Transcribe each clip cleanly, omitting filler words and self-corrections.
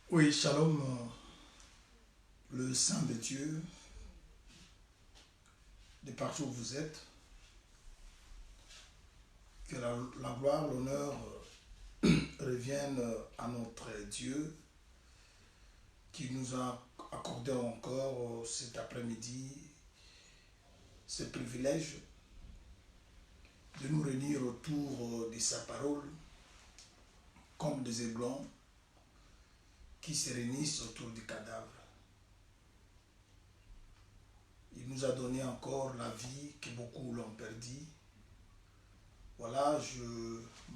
Oui, shalom, le Saint de Dieu, de partout où vous êtes, que la gloire, l'honneur reviennent à notre Dieu qui nous a accordé encore cet après-midi ce privilège de nous réunir autour de sa parole comme des aiglons qui se réunissent autour du cadavre. Il nous a donné encore la vie que beaucoup l'ont perdu. Voilà, je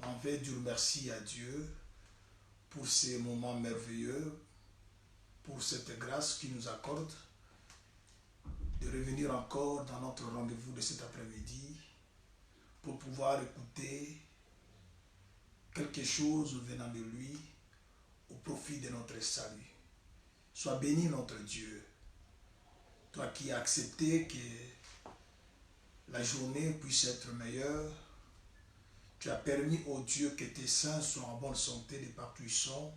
m'en vais dire merci à Dieu pour ces moments merveilleux, pour cette grâce qu'il nous accorde de revenir encore dans notre rendez-vous de cet après-midi pour pouvoir écouter quelque chose venant de lui au profit de notre salut. Sois béni notre Dieu, toi qui as accepté que la journée puisse être meilleure. Tu as permis au Dieu que tes saints soient en bonne santé de partout où ils sont.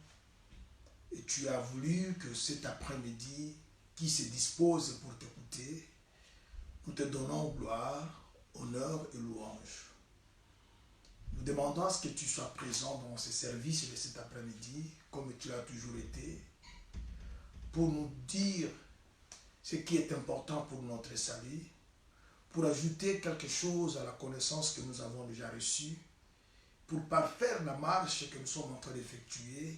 Et tu as voulu que cet après-midi, qui se dispose pour t'écouter, nous te donnons gloire, honneur et louange. Nous demandons à ce que tu sois présent dans ce service de cet après-midi, comme tu l'as toujours été, pour nous dire ce qui est important pour notre salut, pour ajouter quelque chose à la connaissance que nous avons déjà reçue, pour parfaire la marche que nous sommes en train d'effectuer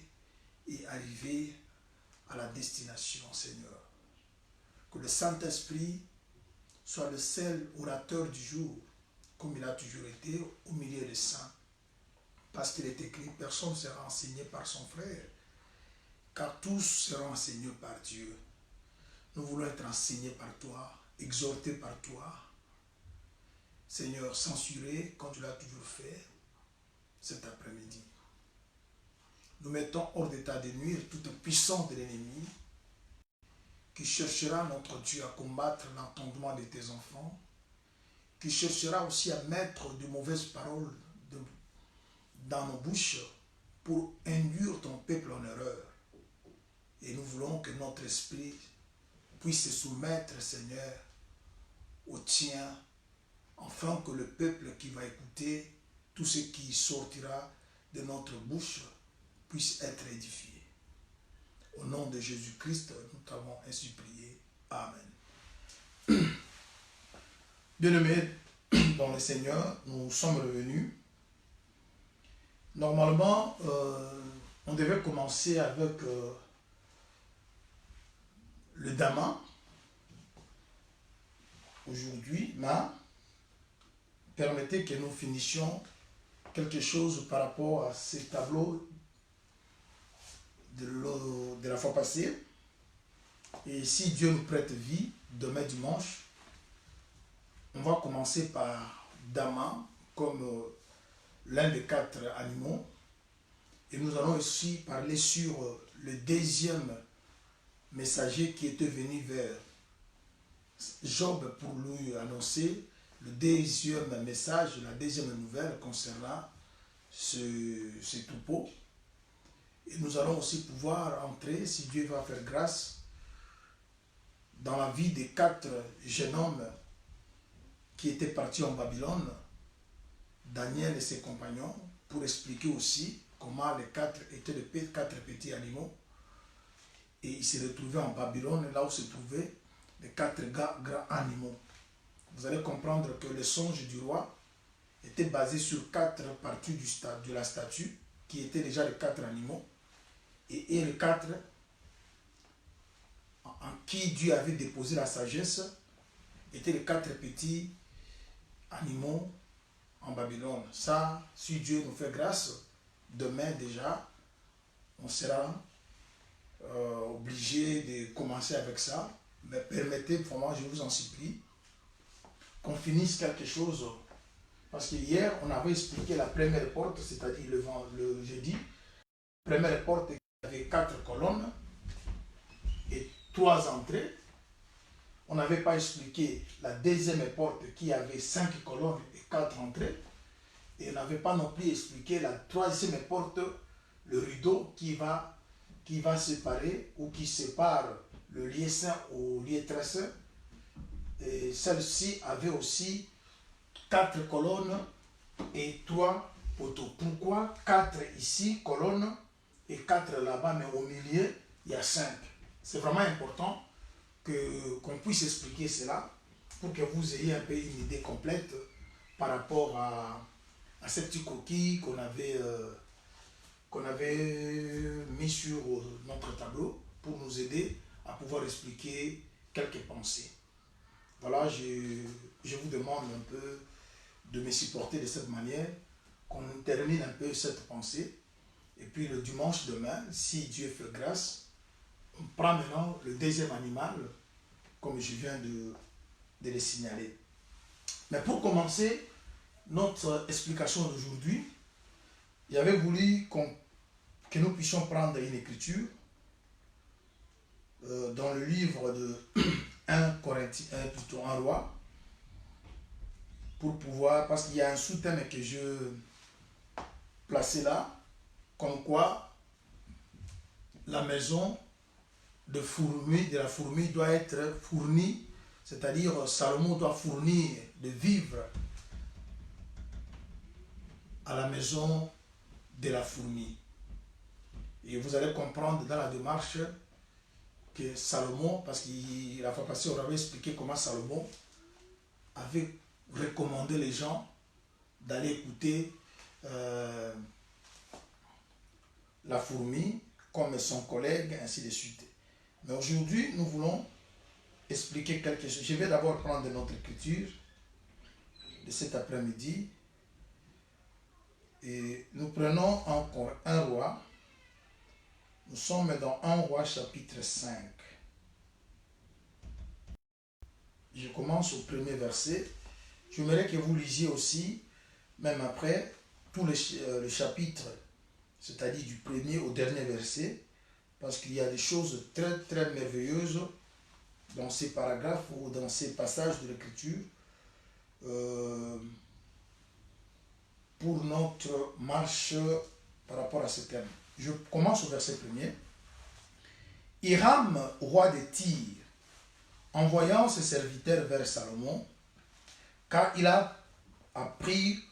et arriver à la destination, Seigneur. Que le Saint-Esprit soit le seul orateur du jour, comme il a toujours été au milieu des saints. Parce qu'il est écrit, personne ne sera enseigné par son frère, car tous seront enseignés par Dieu. Nous voulons être enseignés par toi, exhortés par toi. Seigneur, censuré, comme tu l'as toujours fait, cet après-midi. Nous mettons hors d'état de nuire toute puissance de l'ennemi qui cherchera, notre Dieu, à combattre l'entendement de tes enfants, qui cherchera aussi à mettre de mauvaises paroles dans nos bouches pour induire ton peuple en erreur. Et nous voulons que notre esprit puisse se soumettre, Seigneur, au tien, afin que le peuple qui va écouter tout ce qui sortira de notre bouche puisse être édifié. Au nom de Jésus-Christ, nous t'avons ainsi prié. Amen. Bien-aimés dans le Seigneur, nous sommes revenus. Normalement, on devait commencer avec le Dhamma aujourd'hui, mais permettez que nous finissions quelque chose par rapport à ces tableaux de la fois passée. Et si Dieu nous prête vie, demain dimanche, on va commencer par Dhamma comme l'un des 4 animaux. Et nous allons aussi parler sur le deuxième messager qui était venu vers Job pour lui annoncer le deuxième message, la deuxième nouvelle concernant ce troupeau. Et nous allons aussi pouvoir entrer, si Dieu va faire grâce, dans la vie des 4 jeunes hommes qui étaient partis en Babylone, Daniel et ses compagnons, pour expliquer aussi comment les 4 étaient les 4 petits animaux. Et ils se retrouvaient en Babylone, là où se trouvaient les 4 grands animaux. Vous allez comprendre que le songe du roi était basé sur 4 parties de la statue, qui étaient déjà les 4 animaux, et les 4 en qui Dieu avait déposé la sagesse étaient les 4 petits animaux en Babylone. Ça, si Dieu nous fait grâce, demain déjà, on sera obligé de commencer avec ça. Mais permettez, vraiment, je vous en supplie, qu'on finisse quelque chose. Parce que hier, on avait expliqué la première porte, c'est-à-dire le jeudi. La première porte avait 4 colonnes et 3 entrées. On n'avait pas expliqué la deuxième porte qui avait 5 colonnes et 4 entrées. Et on n'avait pas non plus expliqué la troisième porte, le rideau qui va séparer ou qui sépare le lieu saint au lieu très saint. Et celle-ci avait aussi 4 colonnes et 3 poteaux. Pourquoi 4 ici, colonnes, et 4 là-bas, mais au milieu, il y a 5. C'est vraiment important qu'on puisse expliquer cela pour que vous ayez un peu une idée complète par rapport à ces petits coquilles qu'on avait mis sur notre tableau pour nous aider à pouvoir expliquer quelques pensées. Voilà, je vous demande un peu de me supporter de cette manière, qu'on termine un peu cette pensée. Et puis le dimanche demain, si Dieu fait grâce, on prend maintenant le deuxième animal, comme je viens de le signaler. Mais pour commencer notre explication d'aujourd'hui, j'avais voulu que nous puissions prendre une écriture dans le livre de 1 Roi, pour pouvoir, parce qu'il y a un sous-thème que je plaçais là, comme quoi la maison de la fourmi doit être fournie, c'est-à-dire Salomon doit fournir de vivre à la maison de la fourmi. Et vous allez comprendre dans la démarche que Salomon, parce que la fois passée on avait expliqué comment Salomon avait recommandé les gens d'aller écouter la fourmi comme son collègue, ainsi de suite. Mais aujourd'hui, nous voulons expliquer quelque chose. Je vais d'abord prendre notre écriture de cet après-midi. Et nous prenons encore 1 Roi. Nous sommes dans 1 Roi chapitre 5. Je commence au premier verset. J'aimerais que vous lisiez aussi, même après, tout le chapitre, c'est-à-dire du premier au dernier verset, parce qu'il y a des choses très très merveilleuses dans ces paragraphes ou dans ces passages de l'écriture pour notre marche par rapport à ce terme. Je commence au verset 1er. Hiram, roi de Tyr, envoyant ses serviteurs vers Salomon, car il a appris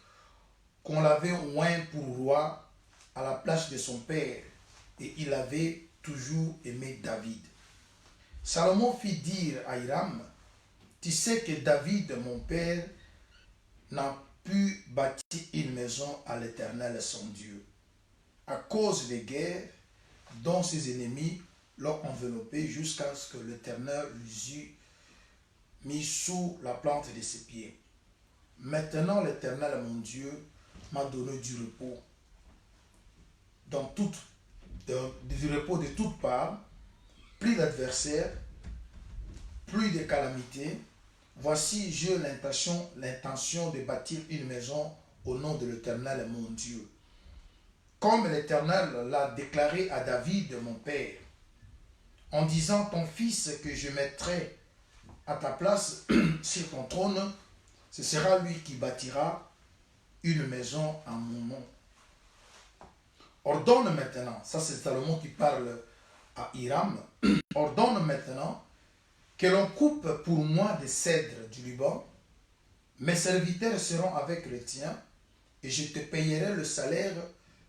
qu'on l'avait oint pour roi à la place de son père, et il avait toujours aimé David. Salomon fit dire à Hiram, tu sais que David, mon père, n'a pu bâtir une maison à l'Éternel son Dieu, à cause des guerres dont ses ennemis l'ont enveloppé jusqu'à ce que l'Éternel lui eût mis sous la plante de ses pieds. Maintenant l'Éternel mon Dieu m'a donné du repos, du repos de toutes parts, plus d'adversaires, plus de calamités. Voici, j'ai l'intention de bâtir une maison au nom de l'Éternel mon Dieu, comme l'Éternel l'a déclaré à David mon père, en disant, ton fils que je mettrai à ta place sur ton trône, ce sera lui qui bâtira une maison à mon nom. Ordonne maintenant, ça c'est Salomon qui parle à Hiram, ordonne maintenant que l'on coupe pour moi des cèdres du Liban, mes serviteurs seront avec les tiens, et je te payerai le salaire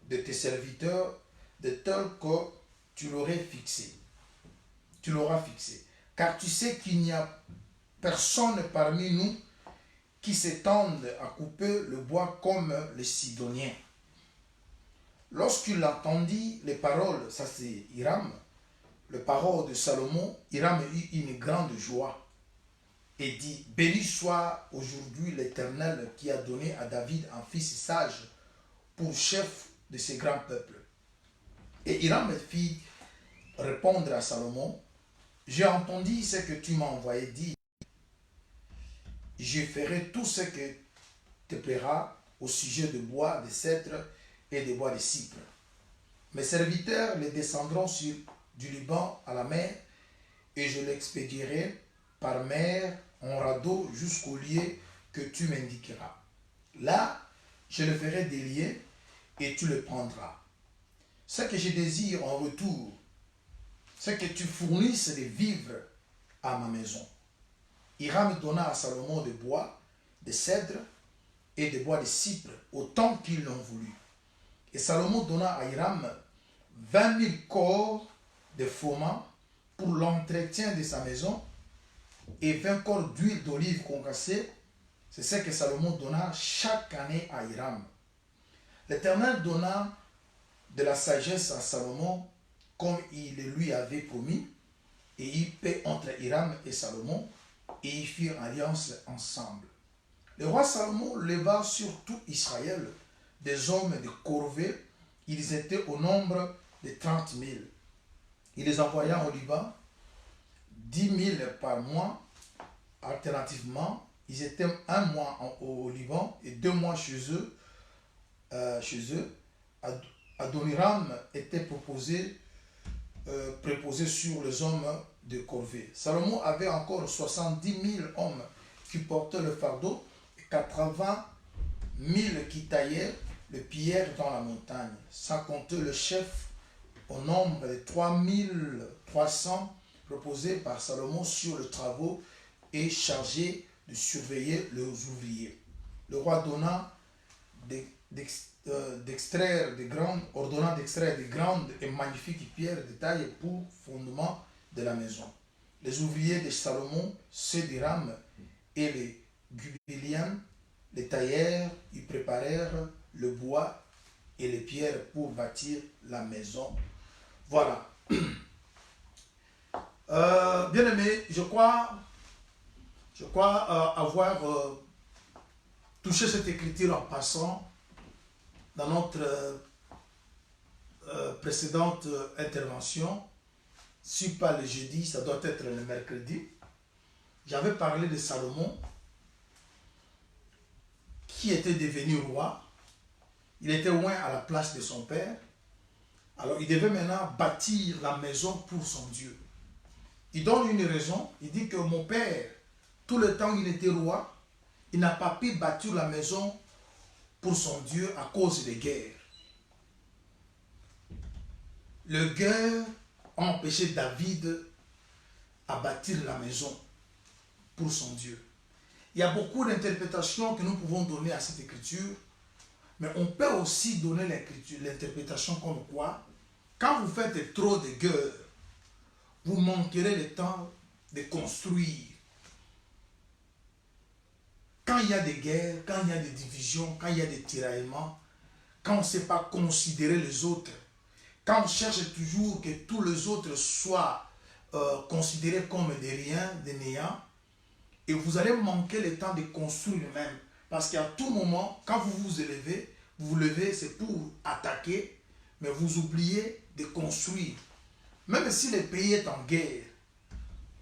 de tes serviteurs de tel que tu l'auras fixé. Car tu sais qu'il n'y a personne parmi nous qui s'étende à couper le bois comme les Sidoniens. Lorsqu'il entendit les paroles, ça c'est Hiram, les paroles de Salomon, Hiram eut une grande joie et dit, béni soit aujourd'hui l'Éternel qui a donné à David un fils sage pour chef de ce grand peuple. Et Hiram fit répondre à Salomon, j'ai entendu ce que tu m'as envoyé dire. Je ferai tout ce que te plaira au sujet de bois de cèdre et de bois de cypre. Mes serviteurs les descendront du Liban à la mer, et je l'expédierai par mer en radeau jusqu'au lieu que tu m'indiqueras. Là, je le ferai délier et tu le prendras. Ce que je désire en retour, c'est que tu fournisses des vivres à ma maison. Hiram donna à Salomon des bois, des cèdres et des bois de cypre, autant qu'ils l'ont voulu. Et Salomon donna à Hiram 20 000 corps de froment pour l'entretien de sa maison et 20 corps d'huile d'olive concassée. C'est ce que Salomon donna chaque année à Hiram. L'Éternel donna de la sagesse à Salomon comme il lui avait promis, et il paix entre Hiram et Salomon, et ils firent alliance ensemble. Le roi Salomon leva sur tout Israël des hommes de corvée. Ils étaient au nombre de 30 000. Il les envoya au Liban, 10 000 par mois. Alternativement, ils étaient un mois au Liban et 2 mois chez eux. Adoniram était préposé sur les hommes de corvée. Salomon avait encore 70 000 hommes qui portaient le fardeau et 80 000 qui taillaient le pierre dans la montagne, sans compter le chef au nombre de 3 300 proposés par Salomon sur les travaux et chargés de surveiller les ouvriers. Le roi ordonna d'extraire de grandes et magnifiques pierres de taille pour fondement de la maison. Les ouvriers de Salomon, ceux d'Hiram et les Gubiliens, les taillèrent, ils préparèrent le bois et les pierres pour bâtir la maison. Voilà. Bien aimé, je crois avoir touché cette écriture en passant dans notre précédente intervention. Si pas le jeudi, ça doit être le mercredi. J'avais parlé de Salomon qui était devenu roi. Il était loin à la place de son père. Alors il devait maintenant bâtir la maison pour son Dieu. Il donne une raison. Il dit que mon père, tout le temps il était roi, il n'a pas pu bâtir la maison pour son Dieu à cause des guerres. les guerres ont empêché David à bâtir la maison pour son Dieu. Il y a beaucoup d'interprétations que nous pouvons donner à cette écriture, mais on peut aussi donner l'interprétation comme quoi, quand vous faites trop de guerres, vous manquerez le temps de construire. Quand il y a des guerres, quand il y a des divisions, quand il y a des tiraillements, quand on ne sait pas considérer les autres, quand on cherche toujours que tous les autres soient considérés comme des riens, des néants, et vous allez manquer le temps de construire même. Parce qu'à tout moment, quand vous vous levez, c'est pour attaquer, mais vous oubliez de construire. Même si le pays est en guerre,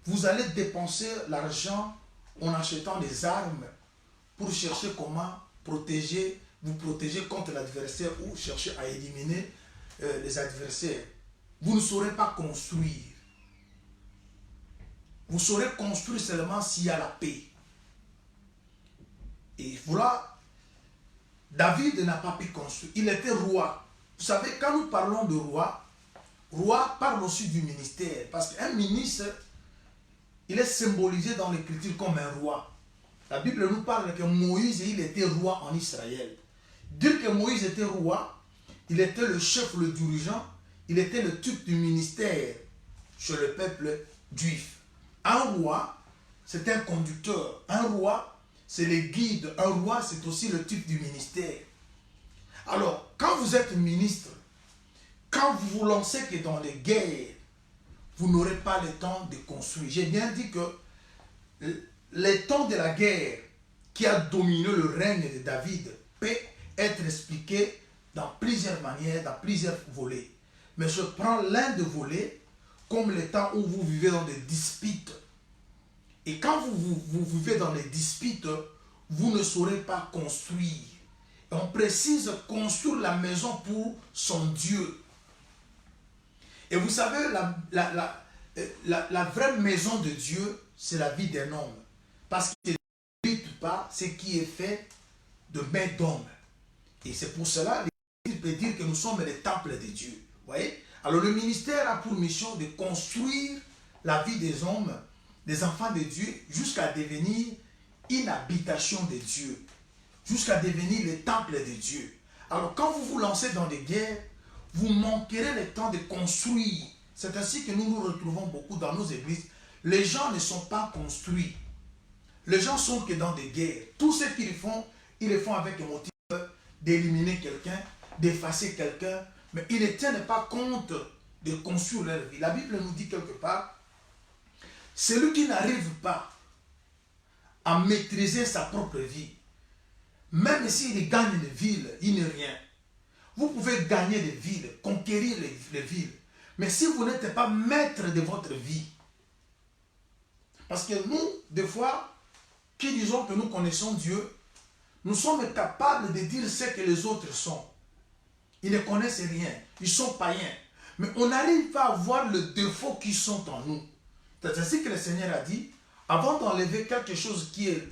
vous allez dépenser l'argent en achetant des armes pour chercher comment vous protéger contre l'adversaire ou chercher à éliminer les adversaires. Vous ne saurez pas construire. Vous saurez construire seulement s'il y a la paix. Et voilà, David n'a pas pu construire. Il était roi. Vous savez, quand nous parlons de roi, roi parle aussi du ministère. Parce qu'un ministre, il est symbolisé dans l'écriture comme un roi. La Bible nous parle que Moïse, il était roi en Israël. Dire que Moïse était roi, il était le chef, le dirigeant, il était le type du ministère chez le peuple juif. Un roi, c'est un conducteur. Un roi, c'est le guide. Un roi, c'est aussi le type du ministère. Alors, quand vous êtes ministre, quand vous vous lancez que dans les guerres, vous n'aurez pas le temps de construire. J'ai bien dit que le temps de la guerre qui a dominé le règne de David peut être expliqué dans plusieurs manières, dans plusieurs volets. Mais je prends l'un des volets comme le temps où vous vivez dans des disputes. Et quand vous vivez dans les disputes, vous ne saurez pas construire. Et on précise construire la maison pour son Dieu. Et vous savez, la vraie maison de Dieu, c'est la vie d'un homme. Parce qu'il n'habite pas ce qui est fait de main d'homme. Et c'est pour cela qu'il peut dire que nous sommes les temples de Dieu. Voyez? Alors le ministère a pour mission de construire la vie des hommes, des enfants de Dieu, jusqu'à devenir une habitation de Dieu. Jusqu'à devenir le temple de Dieu. Alors quand vous vous lancez dans des guerres, vous manquerez le temps de construire. C'est ainsi que nous nous retrouvons beaucoup dans nos églises. Les gens ne sont pas construits. Les gens sont que dans des guerres. Tout ce qu'ils font, ils le font avec le motif d'éliminer quelqu'un, d'effacer quelqu'un, mais ils ne tiennent pas compte de construire leur vie. La Bible nous dit quelque part, celui qui n'arrive pas à maîtriser sa propre vie, même s'il gagne une ville, il n'est rien. Vous pouvez gagner des villes, conquérir les villes, mais si vous n'êtes pas maître de votre vie, parce que nous, des fois, qui disons que nous connaissons Dieu, nous sommes capables de dire ce que les autres sont. Ils ne connaissent rien, ils sont païens. Mais on n'arrive pas à voir le défaut qui sont en nous. C'est ainsi que le Seigneur a dit, avant d'enlever quelque chose qui est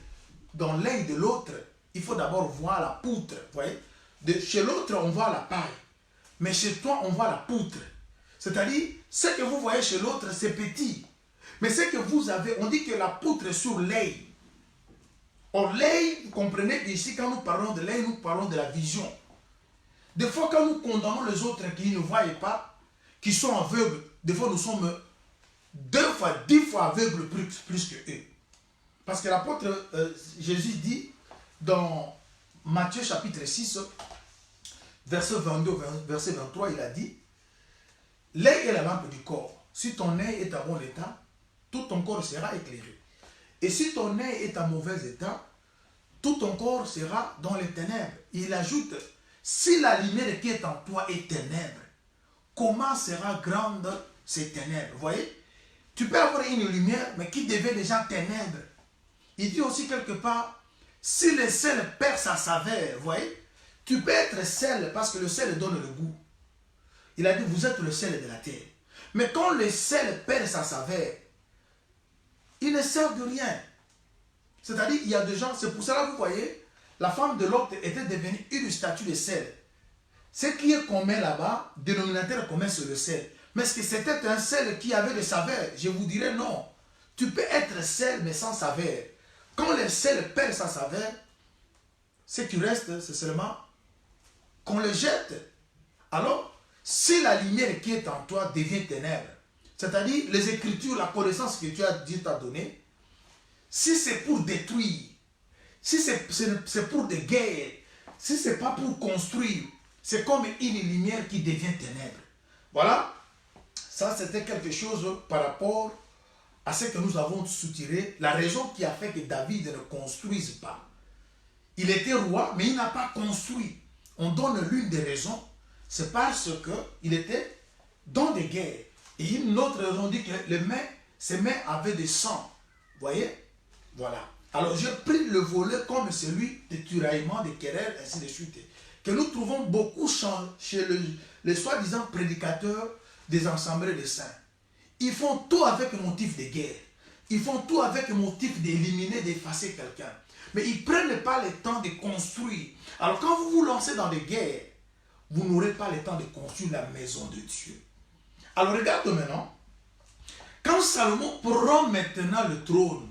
dans l'œil de l'autre, il faut d'abord voir la poutre. Vous voyez? Chez l'autre, on voit la paille. Mais chez toi, on voit la poutre. C'est-à-dire, ce que vous voyez chez l'autre, c'est petit. Mais ce que vous avez, on dit que la poutre est sur l'œil. Or, l'œil, vous comprenez qu'ici, quand nous parlons de l'œil, nous parlons de la vision. Des fois, quand nous condamnons les autres qui ne voient pas, qui sont aveugles, des fois, nous sommes 2 fois, 10 fois aveugles plus que eux. Parce que l'apôtre Jésus dit dans Matthieu chapitre 6, verset 22, verset 23, il a dit, l'œil est la lampe du corps. Si ton œil est en bon état, tout ton corps sera éclairé. Et si ton œil est en mauvais état, tout ton corps sera dans les ténèbres. Il ajoute, si la lumière qui est en toi est ténèbre, comment sera grande ces ténèbres? Vous voyez? Tu peux avoir une lumière, mais qui devient déjà ténèbre. Il dit aussi quelque part, si le sel perd sa saveur, vous voyez? Tu peux être sel parce que le sel donne le goût. Il a dit, vous êtes le sel de la terre. Mais quand le sel perd sa saveur, il ne sert de rien. C'est-à-dire, il y a des gens, c'est pour cela que vous voyez, la femme de Lot était devenue une statue de sel. Ce qui est commun là-bas, dénominateur commun, c'est le sel. Mais est-ce que c'était un sel qui avait de saveur? Je vous dirais non. Tu peux être sel, mais sans saveur. Quand le sel perd sa saveur, ce qui reste, c'est seulement qu'on le jette. Alors, si la lumière qui est en toi devient ténèbres, c'est-à-dire les Écritures, la connaissance que Dieu t'a donnée, si c'est pour détruire, si c'est pour des guerres, si ce n'est pas pour construire, c'est comme une lumière qui devient ténèbres. Voilà, ça c'était quelque chose par rapport à ce que nous avons soutiré, la raison qui a fait que David ne construise pas. Il était roi, mais il n'a pas construit. On donne l'une des raisons, c'est parce qu'il était dans des guerres. Et une autre raison dit que ses mains avaient du sang. Vous voyez? Voilà. Alors j'ai pris le volet comme celui de tiraillement, de querelles, ainsi de suite. Que nous trouvons beaucoup chez les soi-disant prédicateurs des assemblées de saints. Ils font tout avec le motif de guerre. Ils font tout avec le motif d'éliminer, d'effacer quelqu'un. Mais ils ne prennent pas le temps de construire. Alors quand vous vous lancez dans des guerres, vous n'aurez pas le temps de construire la maison de Dieu. Alors regarde maintenant. Quand Salomon prend maintenant le trône,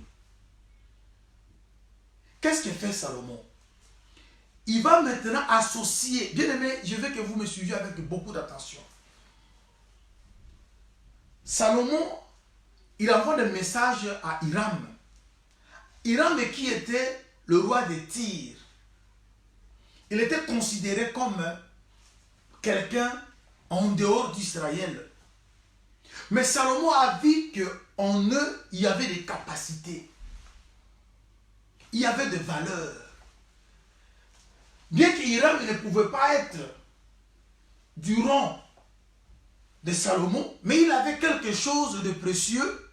qu'est-ce que fait Salomon? Il va maintenant associer. Bien aimé, je veux que vous me suiviez avec beaucoup d'attention. Salomon, il envoie des messages à Hiram. Hiram qui était le roi de Tyr. Il était considéré comme quelqu'un en dehors d'Israël. Mais Salomon a vu qu'en eux, il y avait des capacités. Il y avait des valeurs. Bien qu'Hiram ne pouvait pas être du rang de Salomon, mais il avait quelque chose de précieux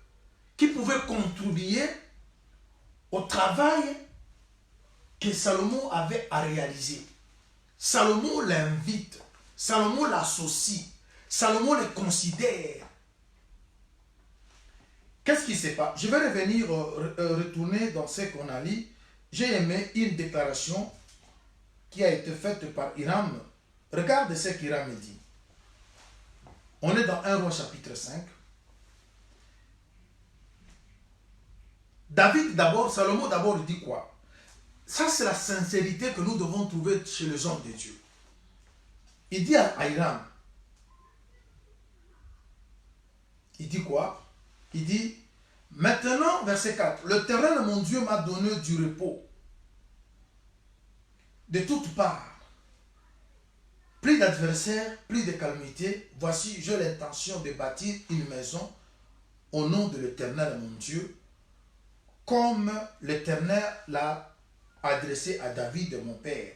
qui pouvait contribuer au travail que Salomon avait à réaliser. Salomon l'invite, Salomon l'associe, Salomon le considère. Qu'est-ce qui se passe? Je vais revenir, retourner dans ce qu'on a lu. J'ai aimé une déclaration qui a été faite par Hiram. Regarde ce qu'Hiram dit. On est dans 1 Roi chapitre 5. David d'abord, Salomon d'abord dit quoi? Ça c'est la sincérité que nous devons trouver chez les hommes de Dieu. Il dit à Hiram, il dit quoi? Il dit, maintenant, verset 4, l'Éternel mon Dieu m'a donné du repos de toutes parts. Plus d'adversaires, plus de calamité. Voici, j'ai l'intention de bâtir une maison au nom de l'Éternel mon Dieu, comme l'Éternel l'a adressé à David mon père,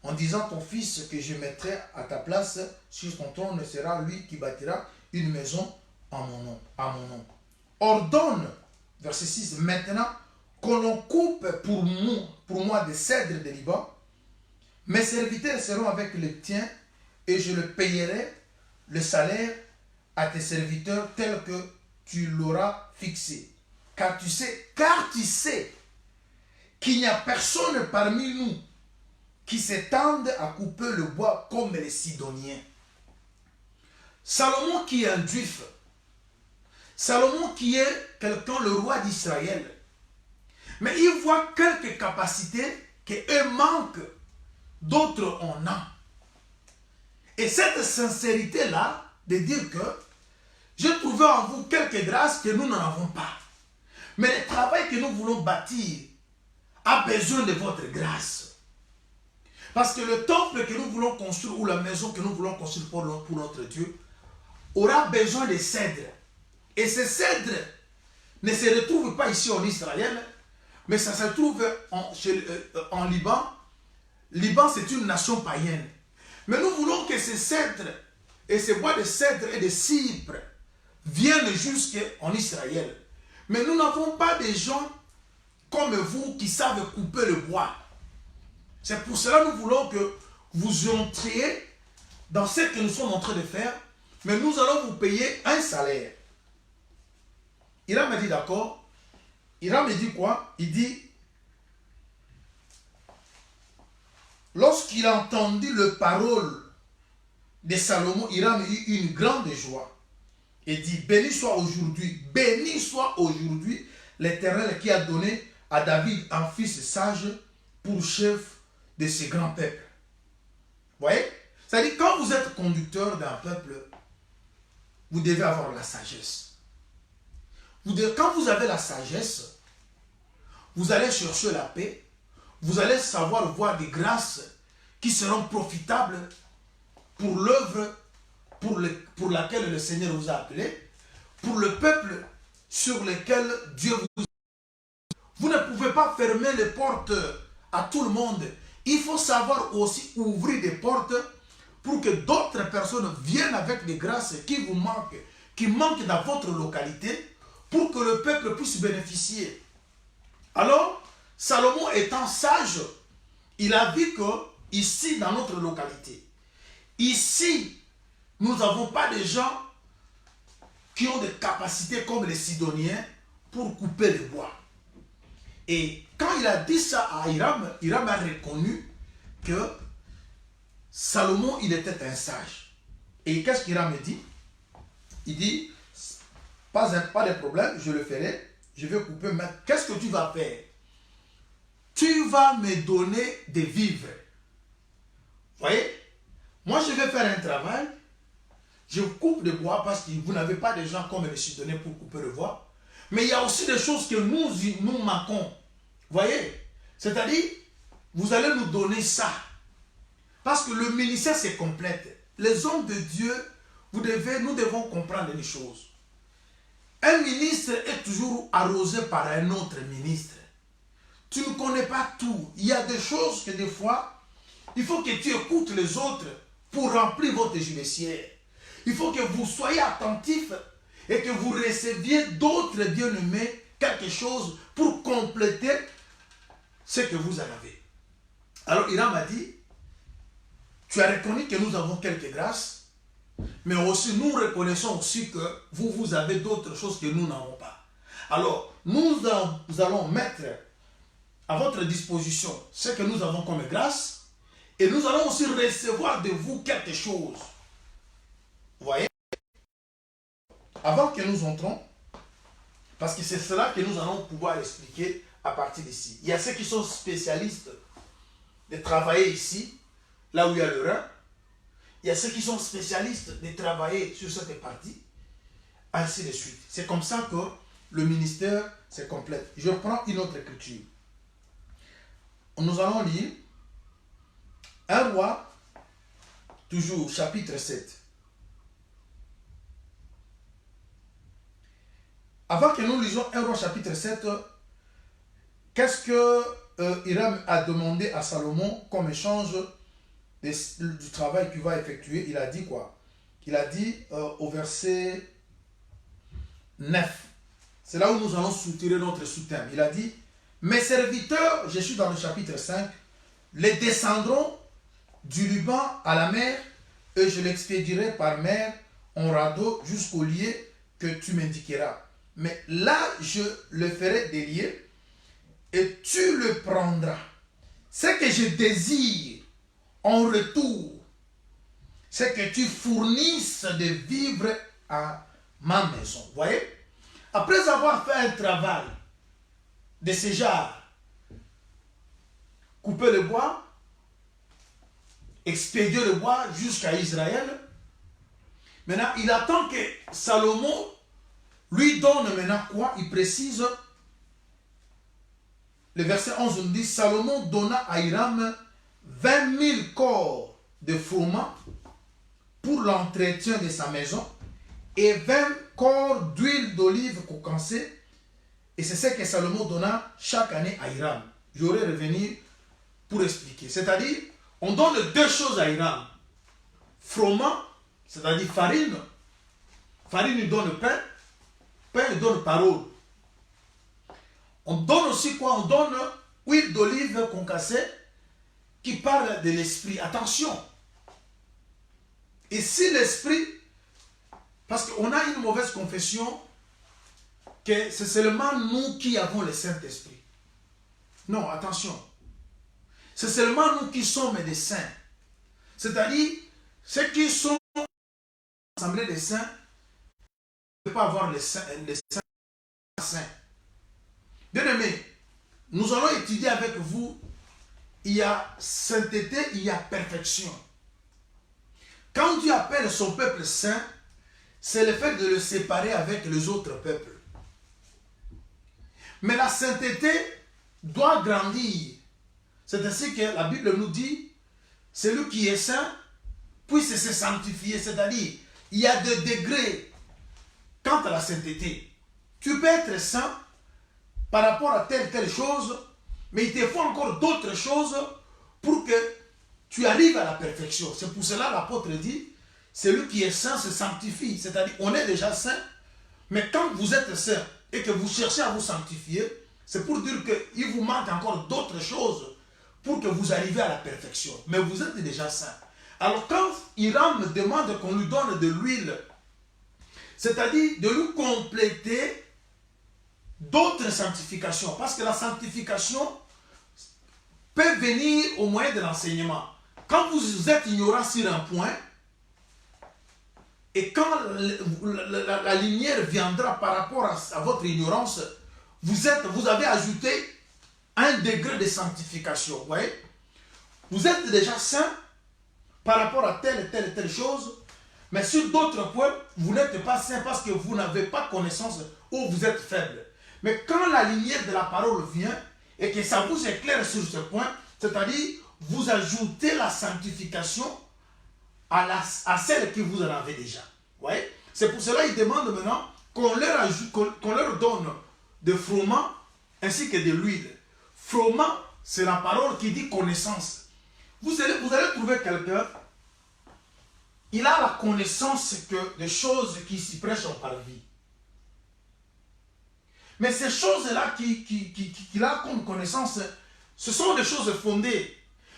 en disant ton fils que je mettrai à ta place sur ton trône sera lui qui bâtira une maison à mon nom. Ordonne, verset 6, maintenant qu'on l'on coupe pour moi des cèdres de Liban. Mes serviteurs seront avec les tiens et je le payerai le salaire à tes serviteurs tel que tu l'auras fixé. Car tu sais qu'il n'y a personne parmi nous qui s'étende à couper le bois comme les Sidoniens. Salomon qui est un juif, Salomon qui est quelqu'un, le roi d'Israël, mais il voit quelques capacités qu'eux manquent, d'autres en ont. Et cette sincérité-là, de dire que j'ai trouvé en vous quelques grâces que nous n'en avons pas. Mais le travail que nous voulons bâtir a besoin de votre grâce. Parce que le temple que nous voulons construire ou la maison que nous voulons construire pour notre Dieu aura besoin de cèdres. Et ces cèdres ne se retrouvent pas ici en Israël, mais ça se trouve en Liban. Liban, c'est une nation païenne. Mais nous voulons que ces cèdres et ces bois de cèdre et de cypre viennent jusqu'en Israël. Mais nous n'avons pas des gens comme vous qui savent couper le bois. C'est pour cela que nous voulons que vous entriez dans ce que nous sommes en train de faire, mais nous allons vous payer un salaire. Hiram me dit d'accord. Hiram me dit quoi? Il dit, lorsqu'il entendit le parole de Salomon, Hiram eut une grande joie et dit, béni soit aujourd'hui l'Éternel qui a donné à David un fils sage pour chef de ce grand peuple. Vous voyez? C'est-à-dire, quand vous êtes conducteur d'un peuple, vous devez avoir la sagesse. Quand vous avez la sagesse, vous allez chercher la paix, vous allez savoir voir des grâces qui seront profitables pour l'œuvre pour laquelle le Seigneur vous a appelé, pour le peuple sur lequel Dieu vous a. Vous ne pouvez pas fermer les portes à tout le monde. Il faut savoir aussi ouvrir des portes pour que d'autres personnes viennent avec des grâces qui vous manquent, qui manquent dans votre localité, pour que le peuple puisse bénéficier. Alors, Salomon étant sage, il a vu que ici, dans notre localité, ici, nous n'avons pas de gens qui ont des capacités comme les Sidoniens pour couper le bois. Et quand il a dit ça à Hiram, Hiram a reconnu que Salomon, il était un sage. Et qu'est-ce qu'Hiram dit? Il dit, pas de problème, je le ferai, je vais couper, mais qu'est-ce que tu vas faire? Tu vas me donner des vivres. Vous voyez? Moi, je vais faire un travail, je coupe le bois parce que vous n'avez pas de gens comme les Sidoniens pour couper le bois. Mais il y a aussi des choses que nous manquons. Vous voyez? C'est-à-dire, vous allez nous donner ça. Parce que le ministère, c'est complète. Les hommes de Dieu, nous devons comprendre les choses. Un ministre est toujours arrosé par un autre ministre. Tu ne connais pas tout. Il y a des choses que des fois, il faut que tu écoutes les autres pour remplir votre vestiaire. Il faut que vous soyez attentifs et que vous receviez d'autres bien-aimés quelque chose pour compléter ce que vous en avez. Alors Hiram a dit, tu as reconnu que nous avons quelques grâces, mais aussi nous reconnaissons aussi que vous avez d'autres choses que nous n'avons pas. Alors, nous allons mettre à votre disposition ce que nous avons comme grâce, et nous allons aussi recevoir de vous quelque chose. Vous voyez? Avant que nous entrons, parce que c'est cela que nous allons pouvoir expliquer à partir d'ici. Il y a ceux qui sont spécialistes de travailler ici, là où il y a le rein. Il y a ceux qui sont spécialistes de travailler sur cette partie, ainsi de suite. C'est comme ça que le ministère se complète. Je prends une autre écriture. Nous allons lire 1 Roi, toujours chapitre 7. Avant que nous lisions 1 Roi chapitre 7, qu'est-ce que Hiram a demandé à Salomon comme échange du travail qu'il va effectuer? Il a dit quoi? Il a dit au verset 9. C'est là où nous allons soutirer notre sous-thème. Il a dit, mes serviteurs, je suis dans le chapitre 5, les descendront du Liban à la mer et je l'expédierai par mer en radeau jusqu'au lieu que tu m'indiqueras. Mais là, je le ferai délier et tu le prendras. Ce que je désire en retour, c'est que tu fournisses des vivres à ma maison. Vous voyez? Après avoir fait un travail de ce genre, couper le bois, expédier le bois jusqu'à Israël, maintenant il attend que Salomon lui donne maintenant quoi? Il précise, le verset 11 nous dit, Salomon donna à Hiram 20 000 corps de froment pour l'entretien de sa maison et 20 corps d'huile d'olive concassée. Et c'est ce que Salomon donna chaque année à Hiram. J'aurai revenu pour expliquer. C'est-à-dire, on donne deux choses à Hiram. Froment, c'est-à-dire farine. Farine il donne pain. Pain il donne parole. On donne aussi quoi? On donne huile d'olive concassée qui parle de l'esprit. Attention. Et si l'esprit, parce qu'on a une mauvaise confession, que c'est seulement nous qui avons le Saint-Esprit. Non, attention. c'est seulement nous qui sommes des saints. C'est-à-dire, ceux qui sont assemblés des saints ne peuvent pas avoir les saints. Bien aimé, nous allons étudier avec vous. Il y a sainteté, il y a perfection. Quand Dieu appelle son peuple saint, c'est le fait de le séparer avec les autres peuples. Mais la sainteté doit grandir. C'est ainsi que la Bible nous dit, celui qui est saint puisse se sanctifier. C'est-à-dire, il y a des degrés quant à la sainteté. Tu peux être saint par rapport à telle chose, mais il te faut encore d'autres choses pour que tu arrives à la perfection. C'est pour cela que l'apôtre dit, celui qui est saint se sanctifie. C'est-à-dire, on est déjà saint, mais quand vous êtes saint et que vous cherchez à vous sanctifier, c'est pour dire qu'il vous manque encore d'autres choses pour que vous arriviez à la perfection. Mais vous êtes déjà saint. Alors quand Hiram demande qu'on lui donne de l'huile, c'est-à-dire de lui compléter d'autres sanctifications, parce que la sanctification peut venir au moyen de l'enseignement. Quand vous êtes ignorant sur un point, et quand la lumière viendra par rapport à votre ignorance, vous avez ajouté un degré de sanctification. Vous voyez? Vous êtes déjà saint par rapport à telle chose, mais sur d'autres points, vous n'êtes pas saint parce que vous n'avez pas connaissance ou vous êtes faible. Mais quand la lumière de la parole vient et que ça vous éclaire sur ce point, c'est-à-dire vous ajoutez la sanctification à celle que vous en avez déjà. Ouais? C'est pour cela qu'il demande maintenant qu'on leur donne de froment ainsi que de l'huile. Froment, c'est la parole qui dit connaissance. Vous allez trouver quelqu'un, il a la connaissance des choses qui s'y prêchent par vie. Mais ces choses-là qu'il a comme connaissance, ce sont des choses fondées.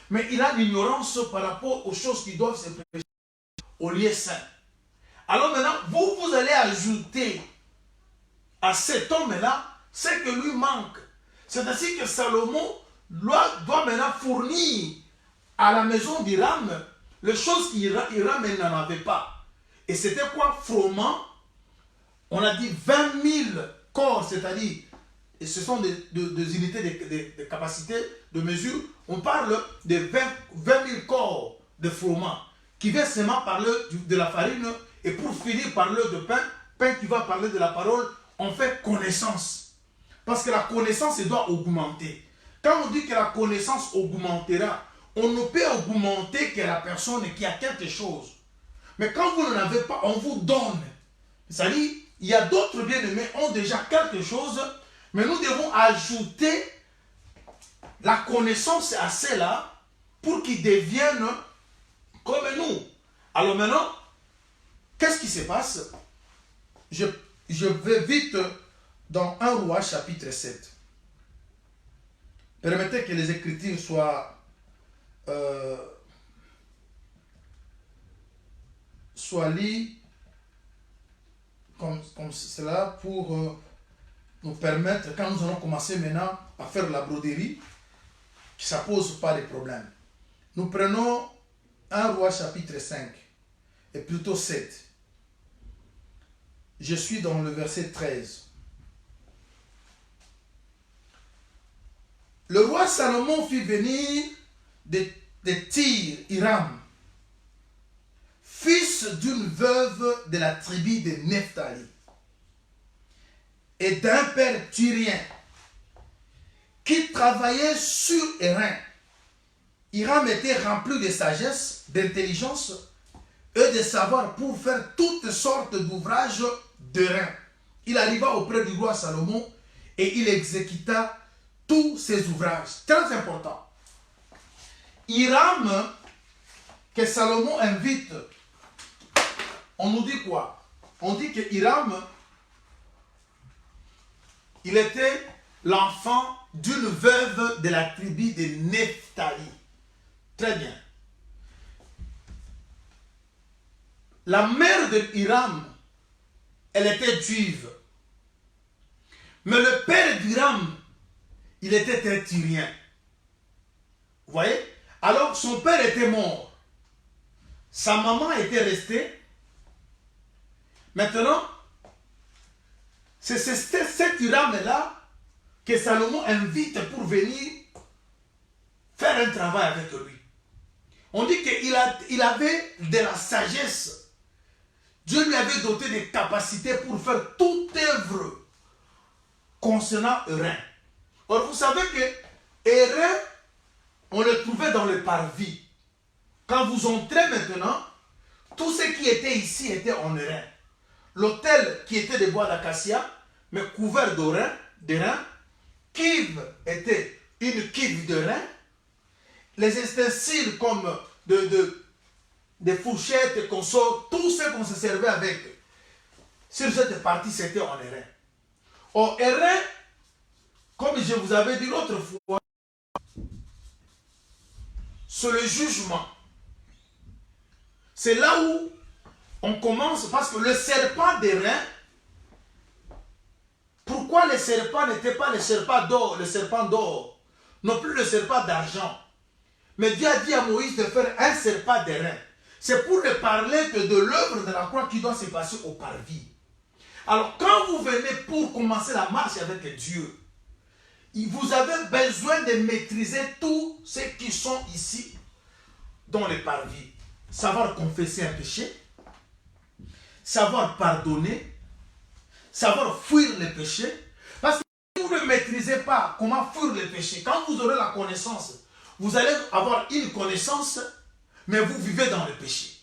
Mais il a l'ignorance par rapport aux choses qui doivent se prêcher au lieu saint. Alors maintenant, vous allez ajouter à cet homme-là ce que lui manque. C'est ainsi que Salomon doit maintenant fournir à la maison d'Hiram les choses qu'Hiram n'en avait pas. Et c'était quoi? Froment. On a dit 20 000 corps, c'est-à-dire, et ce sont des unités de capacité, de mesure. On parle de 20 000 corps de froment qui vient seulement parler de la farine et pour finir parler de pain qui va parler de la parole. On fait connaissance. Parce que la connaissance, elle doit augmenter. Quand on dit que la connaissance augmentera, on ne peut augmenter que la personne qui a quelque chose. Mais quand vous n'en avez pas, on vous donne. C'est-à-dire, il y a d'autres bien-aimés qui ont déjà quelque chose, mais nous devons ajouter la connaissance à cela pour qu'ils deviennent comme nous. Alors maintenant, qu'est-ce qui se passe? Je vais vite dans 1 Roi chapitre 7. Permettez que les Écritures soient liées comme cela pour nous permettre, quand nous allons commencer maintenant à faire la broderie, que ça ne pose pas de problème. Nous prenons 1 Roi chapitre 5, et plutôt 7. Je suis dans le verset 13. Le roi Salomon fit venir de Tyr, Hiram, fils d'une veuve de la tribu de Nephtali, et d'un père tyrien, qui travaillait sur Hérin. Hiram était rempli de sagesse, d'intelligence et de savoir pour faire toutes sortes d'ouvrages d'Hérin. Il arriva auprès du roi Salomon et il exécuta tous ses ouvrages. Très important. Hiram, que Salomon invite, on nous dit quoi? On dit que Hiram, il était l'enfant d'une veuve de la tribu de Nephtali. Très bien. La mère de Hiram, elle était juive. Mais le père d'Hiram, il était un Tyrien. Vous voyez? Alors son père était mort. Sa maman était restée. Maintenant, c'est cet Hiram-là que Salomon invite pour venir faire un travail avec lui. On dit qu'il avait de la sagesse. Dieu lui avait doté des capacités pour faire toute œuvre concernant Hérin. Or, vous savez que Hérin, on le trouvait dans le parvis. Quand vous entrez maintenant, tout ce qui était ici était en Hérin. L'autel qui était de bois d'acacia, mais couvert d'airain. Cuve était une cuve d'airain. Les ustensiles comme des fourchettes, consorts, tout ce qu'on se servait avec. Sur cette partie, c'était en airain. Au airain, comme je vous avais dit l'autre fois, c'est le jugement. C'est là où on commence, parce que le serpent d'airain, pourquoi les serpents n'étaient pas les serpents d'or, le serpent d'or, non plus le serpent d'argent? Mais Dieu a dit à Moïse de faire un serpent d'airain. C'est pour ne parler que de l'œuvre de la croix qui doit se passer au parvis. Alors, quand vous venez pour commencer la marche avec Dieu, vous avez besoin de maîtriser tous ceux qui sont ici dans le parvis. Savoir confesser un péché, savoir pardonner, savoir fuir les péchés. Parce que si vous ne maîtrisez pas comment fuir les péchés, quand vous aurez la connaissance, vous allez avoir une connaissance, mais vous vivez dans le péché.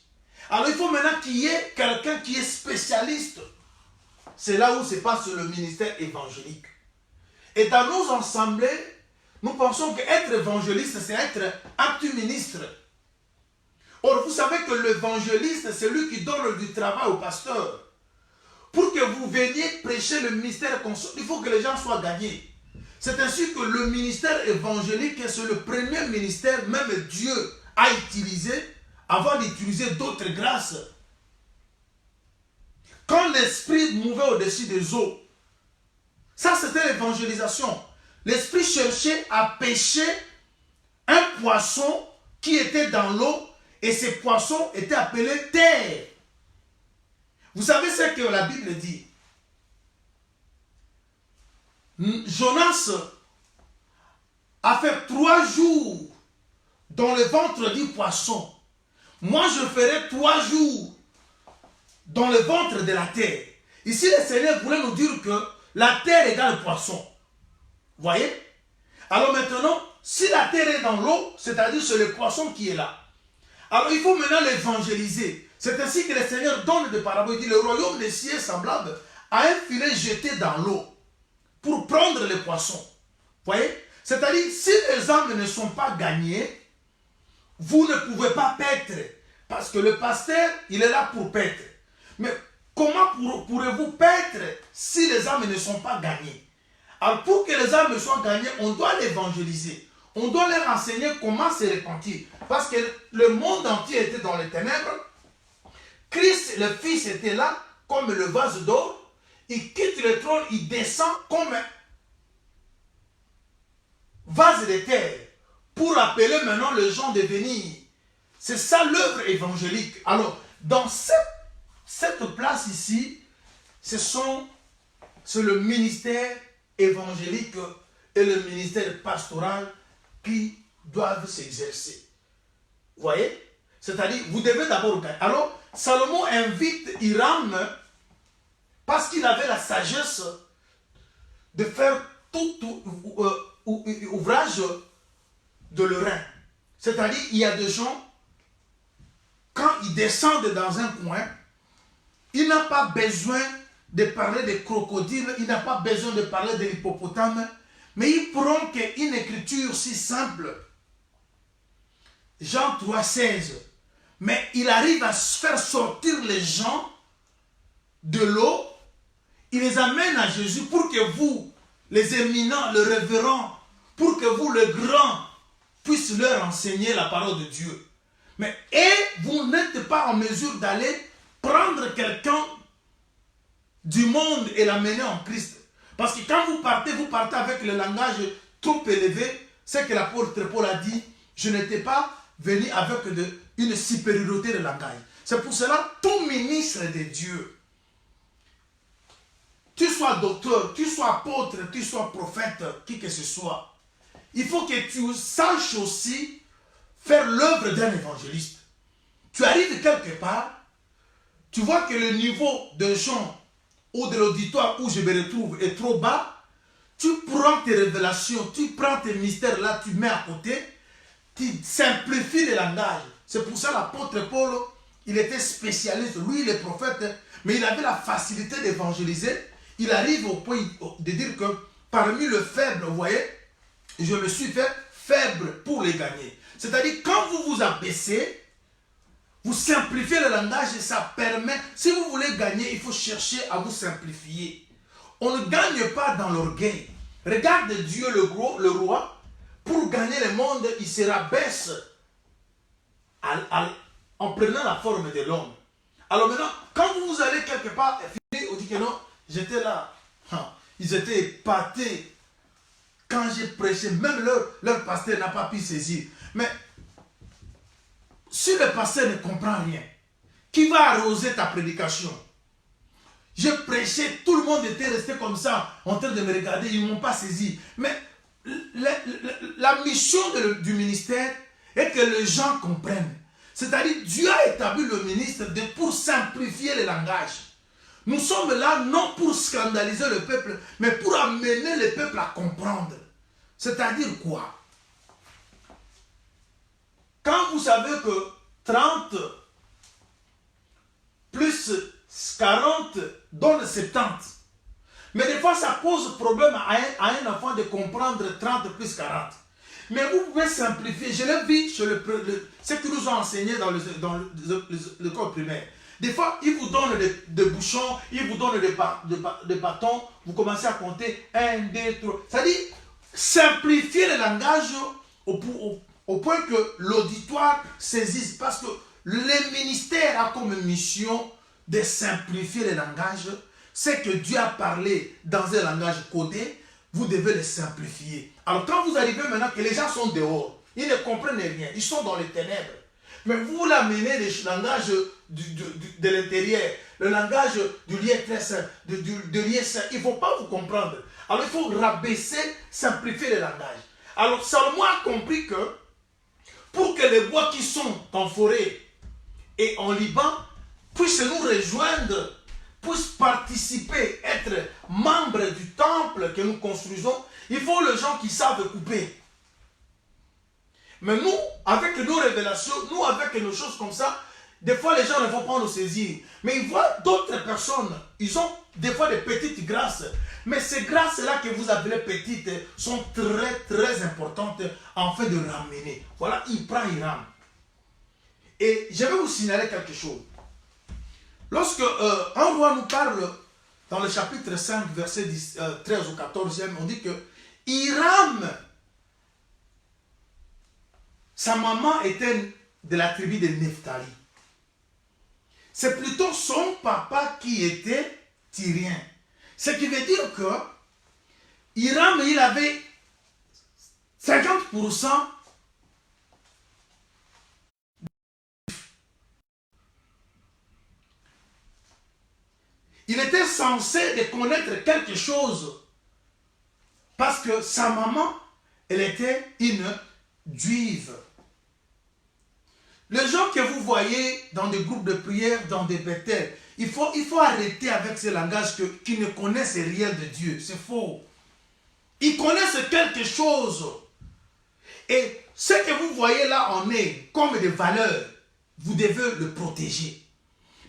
Alors il faut maintenant qu'il y ait quelqu'un qui est spécialiste. C'est là où se passe le ministère évangélique. Et dans nos assemblées, nous pensons qu'être évangéliste, c'est être actu-ministre. Or, vous savez que l'évangéliste, c'est lui qui donne du travail au pasteur. Pour que vous veniez prêcher le ministère, il faut que les gens soient gagnés. C'est ainsi que le ministère évangélique, c'est le premier ministère, même Dieu a utilisé, avant d'utiliser d'autres grâces. Quand l'esprit mouvait au-dessus des eaux, ça c'était l'évangélisation. L'esprit cherchait à pêcher un poisson qui était dans l'eau, et ces poissons étaient appelés terre. Vous savez ce que la Bible dit? Jonas a fait 3 jours dans le ventre du poisson. Moi, je ferai 3 jours dans le ventre de la terre. Ici, le Seigneur voulait nous dire que la terre égale poisson. Vous voyez? Alors maintenant, si la terre est dans l'eau, c'est-à-dire c'est le poisson qui est là. Alors il faut maintenant l'évangéliser. C'est ainsi que le Seigneur donne des paraboles. Il dit, le royaume des cieux est semblable à un filet jeté dans l'eau pour prendre les poissons. Vous voyez? C'est-à-dire, si les âmes ne sont pas gagnées, vous ne pouvez pas paître. Parce que le pasteur, il est là pour paître. Mais comment pourrez-vous paître si les âmes ne sont pas gagnées? Alors pour que les âmes soient gagnées, on doit l'évangéliser. On doit leur enseigner comment se repentir. Parce que le monde entier était dans les ténèbres. Christ, le Fils, était là comme le vase d'or. Il quitte le trône, il descend comme un vase de terre pour appeler maintenant les gens de venir. C'est ça l'œuvre évangélique. Alors, dans cette place ici, c'est le ministère évangélique et le ministère pastoral qui doivent s'exercer. Vous voyez? C'est-à-dire, vous devez d'abord gagner. Alors, Salomon invite Hiram parce qu'il avait la sagesse de faire tout ouvrage de l'Hérin. C'est-à-dire, il y a des gens, quand ils descendent dans un coin, il n'a pas besoin de parler des crocodiles, il n'a pas besoin de parler de l'hippopotame, mais il prend une écriture si simple, Jean 3,16, mais il arrive à faire sortir les gens de l'eau, il les amène à Jésus pour que vous, les éminents, les révérends, pour que vous, les grands, puissiez leur enseigner la parole de Dieu. Mais vous n'êtes pas en mesure d'aller prendre quelqu'un du monde et l'amener en Christ. Parce que quand vous partez avec le langage trop élevé, c'est que l'apôtre Paul a dit, Je n'étais pas venu avec une supériorité de langage. C'est pour cela, tout ministre de Dieu, tu sois docteur, tu sois apôtre, tu sois prophète, qui que ce soit, il faut que tu saches aussi faire l'œuvre d'un évangéliste. Tu arrives quelque part, tu vois que le niveau de gens ou de l'auditoire où je me retrouve est trop bas, tu prends tes révélations, tu prends tes mystères là, tu mets à côté, tu simplifies le langage. C'est pour ça l'apôtre Paul, il était spécialiste, lui il est prophète, mais il avait la facilité d'évangéliser. Il arrive au point de dire que parmi le faible, vous voyez, je me suis fait faible pour les gagner. C'est-à-dire, quand vous vous abaissez, vous simplifiez le langage et ça permet, si vous voulez gagner, il faut chercher à vous simplifier. On ne gagne pas dans l'orgueil. Regarde Dieu, le roi, pour gagner le monde, il se rabaisse en prenant la forme de l'homme. Alors maintenant, quand vous allez quelque part, on dit que non, j'étais là. Ils étaient épatés. Quand j'ai prêché, même leur pasteur n'a pas pu saisir. Mais si le pasteur ne comprend rien, qui va arroser ta prédication? Je prêchais, tout le monde était resté comme ça, en train de me regarder, ils ne m'ont pas saisi. Mais la mission du ministère est que les gens comprennent. C'est-à-dire, Dieu a établi le ministre pour simplifier le langage. Nous sommes là non pour scandaliser le peuple, mais pour amener le peuple à comprendre. C'est-à-dire quoi? Quand vous savez que 30 plus 40 donne 70, mais des fois ça pose problème à un enfant de comprendre 30 plus 40. Mais vous pouvez simplifier. Je l'ai vu chez ce qu'ils nous ont enseigné dans l'école primaire. Des fois, ils vous donnent des bouchons, ils vous donnent des bâtons, vous commencez à compter 1, 2, 3. C'est-à-dire, simplifier le langage au point que l'auditoire saisisse. Parce que le ministère a comme mission de simplifier le langage. C'est que Dieu a parlé dans un langage codé, vous devez le simplifier. Alors quand vous arrivez maintenant que les gens sont dehors, ils ne comprennent rien, ils sont dans les ténèbres. Mais vous l'amenez le langage de l'intérieur, le langage du lieu très saint, du lieu saint. Il ne faut pas vous comprendre. Alors il faut rabaisser, simplifier le langage. Alors Salomon a compris que pour que les bois qui sont en forêt et en Liban puissent nous rejoindre, puissent participer, être membres du temple que nous construisons, il faut les gens qui savent couper. Mais nous, avec nos révélations, nous, avec nos choses comme ça, des fois les gens ne vont pas nous saisir. Mais ils voient d'autres personnes, ils ont des fois des petites grâces. Mais ces grâces-là que vous appelez petites sont très, très importantes afin de ramener. Voilà, il prend, il rame. Et je vais vous signaler quelque chose. Lorsque un roi nous parle dans le chapitre 5, verset 13 au 14, on dit que Hiram, sa maman était de la tribu de Nephtali. C'est plutôt son papa qui était tyrien. Ce qui veut dire que Hiram, il avait 50%. Il était censé de connaître quelque chose parce que sa maman, elle était une juive. Les gens que vous voyez dans des groupes de prière, dans des Bethel, il faut arrêter avec ce langage qui ne connaissent rien de Dieu. C'est faux. Ils connaissent quelque chose. Et ce que vous voyez là en est comme des valeurs, vous devez le protéger.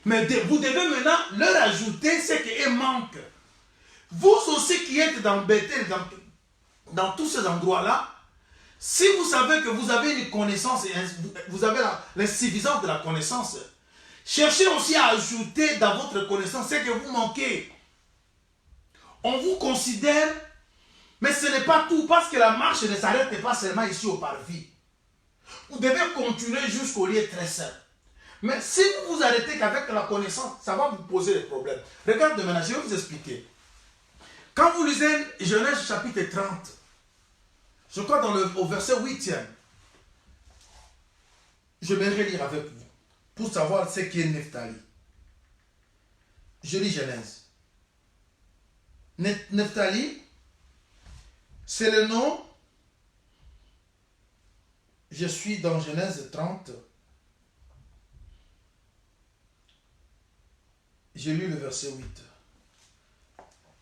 Mais vous devez maintenant leur ajouter ce qui manque. Vous aussi qui êtes dans Bethel, dans tous ces endroits-là, si vous savez que vous avez une connaissance, vous avez l'insuffisance de la connaissance, cherchez aussi à ajouter dans votre connaissance ce que vous manquez. On vous considère, mais ce n'est pas tout, parce que la marche ne s'arrête pas seulement ici au parvis. Vous devez continuer jusqu'au lieu très saint. Mais si vous vous arrêtez qu'avec la connaissance, ça va vous poser des problèmes. Regardez maintenant, je vais vous expliquer. Quand vous lisez Genèse chapitre 30, je crois au verset 8e, je vais lire avec vous pour savoir ce qui est Nephtali. Je lis Genèse. Nephtali, c'est le nom. Je suis dans Genèse 30. J'ai lu le verset 8.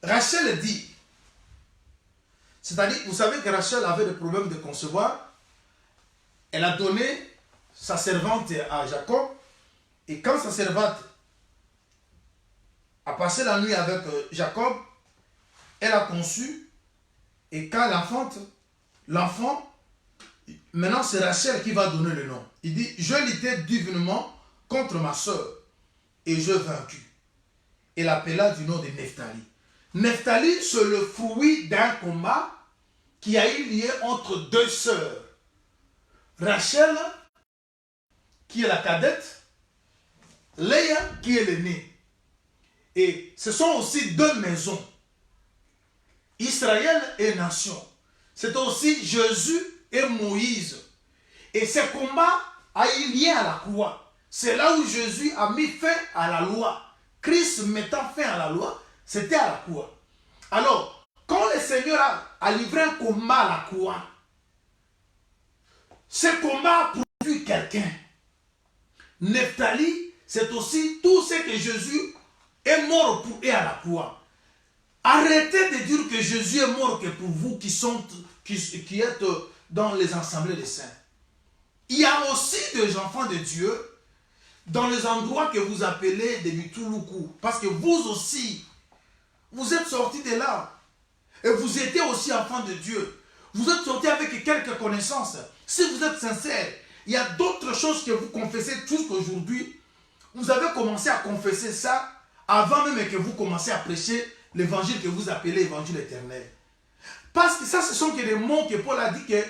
Rachel dit, c'est-à-dire, vous savez que Rachel avait des problèmes de concevoir. Elle a donné sa servante à Jacob. Et quand sa servante a passé la nuit avec Jacob, elle a conçu. Et quand elle enfante, l'enfant, maintenant c'est Rachel qui va donner le nom. Il dit, je luttais divinement contre ma soeur et je vaincu. Et l'appela du nom de Nephtali. Nephtali, c'est le fruit d'un combat qui a eu lieu entre deux sœurs. Rachel, qui est la cadette, Léa, qui est l'aînée. Et ce sont aussi deux maisons. Israël et nation. C'est aussi Jésus et Moïse. Et ce combat a eu lieu à la croix. C'est là où Jésus a mis fin à la loi. Christ mettant fin à la loi, c'était à la croix. Alors, quand le Seigneur a livré un combat à la croix, ce combat a pourvu quelqu'un. Nephtali, c'est aussi tout ce que Jésus est mort pour eux à la croix. Arrêtez de dire que Jésus est mort que pour vous qui êtes dans les assemblées des saints. Il y a aussi des enfants de Dieu dans les endroits que vous appelez des Bituluku. Parce que vous aussi, vous êtes sortis de là. Et vous étiez aussi enfants de Dieu. Vous êtes sortis avec quelques connaissances. Si vous êtes sincère, il y a d'autres choses que vous confessez jusqu'aujourd'hui. Vous avez commencé à confesser ça avant même que vous commenciez à prêcher l'évangile que vous appelez évangile éternel. Parce que ça, ce sont que des mots que Paul a dit que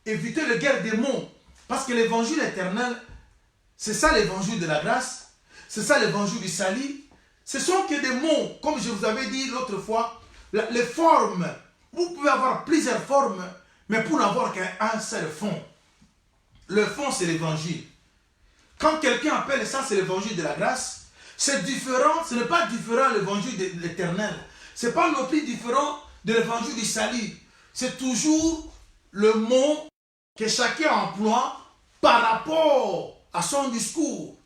éviter les guerres des mots. Parce que l'évangile éternel, c'est ça l'évangile de la grâce, c'est ça l'évangile du salut. Ce sont que des mots, comme je vous avais dit l'autre fois, les formes. Vous pouvez avoir plusieurs formes, mais pour n'avoir qu'un seul fond. Le fond, c'est l'évangile. Quand quelqu'un appelle ça, c'est l'évangile de la grâce, c'est différent, ce n'est pas différent de l'évangile de l'éternel. Ce n'est pas non plus différent de l'évangile du salut. C'est toujours le mot que chacun emploie par rapport à son discours.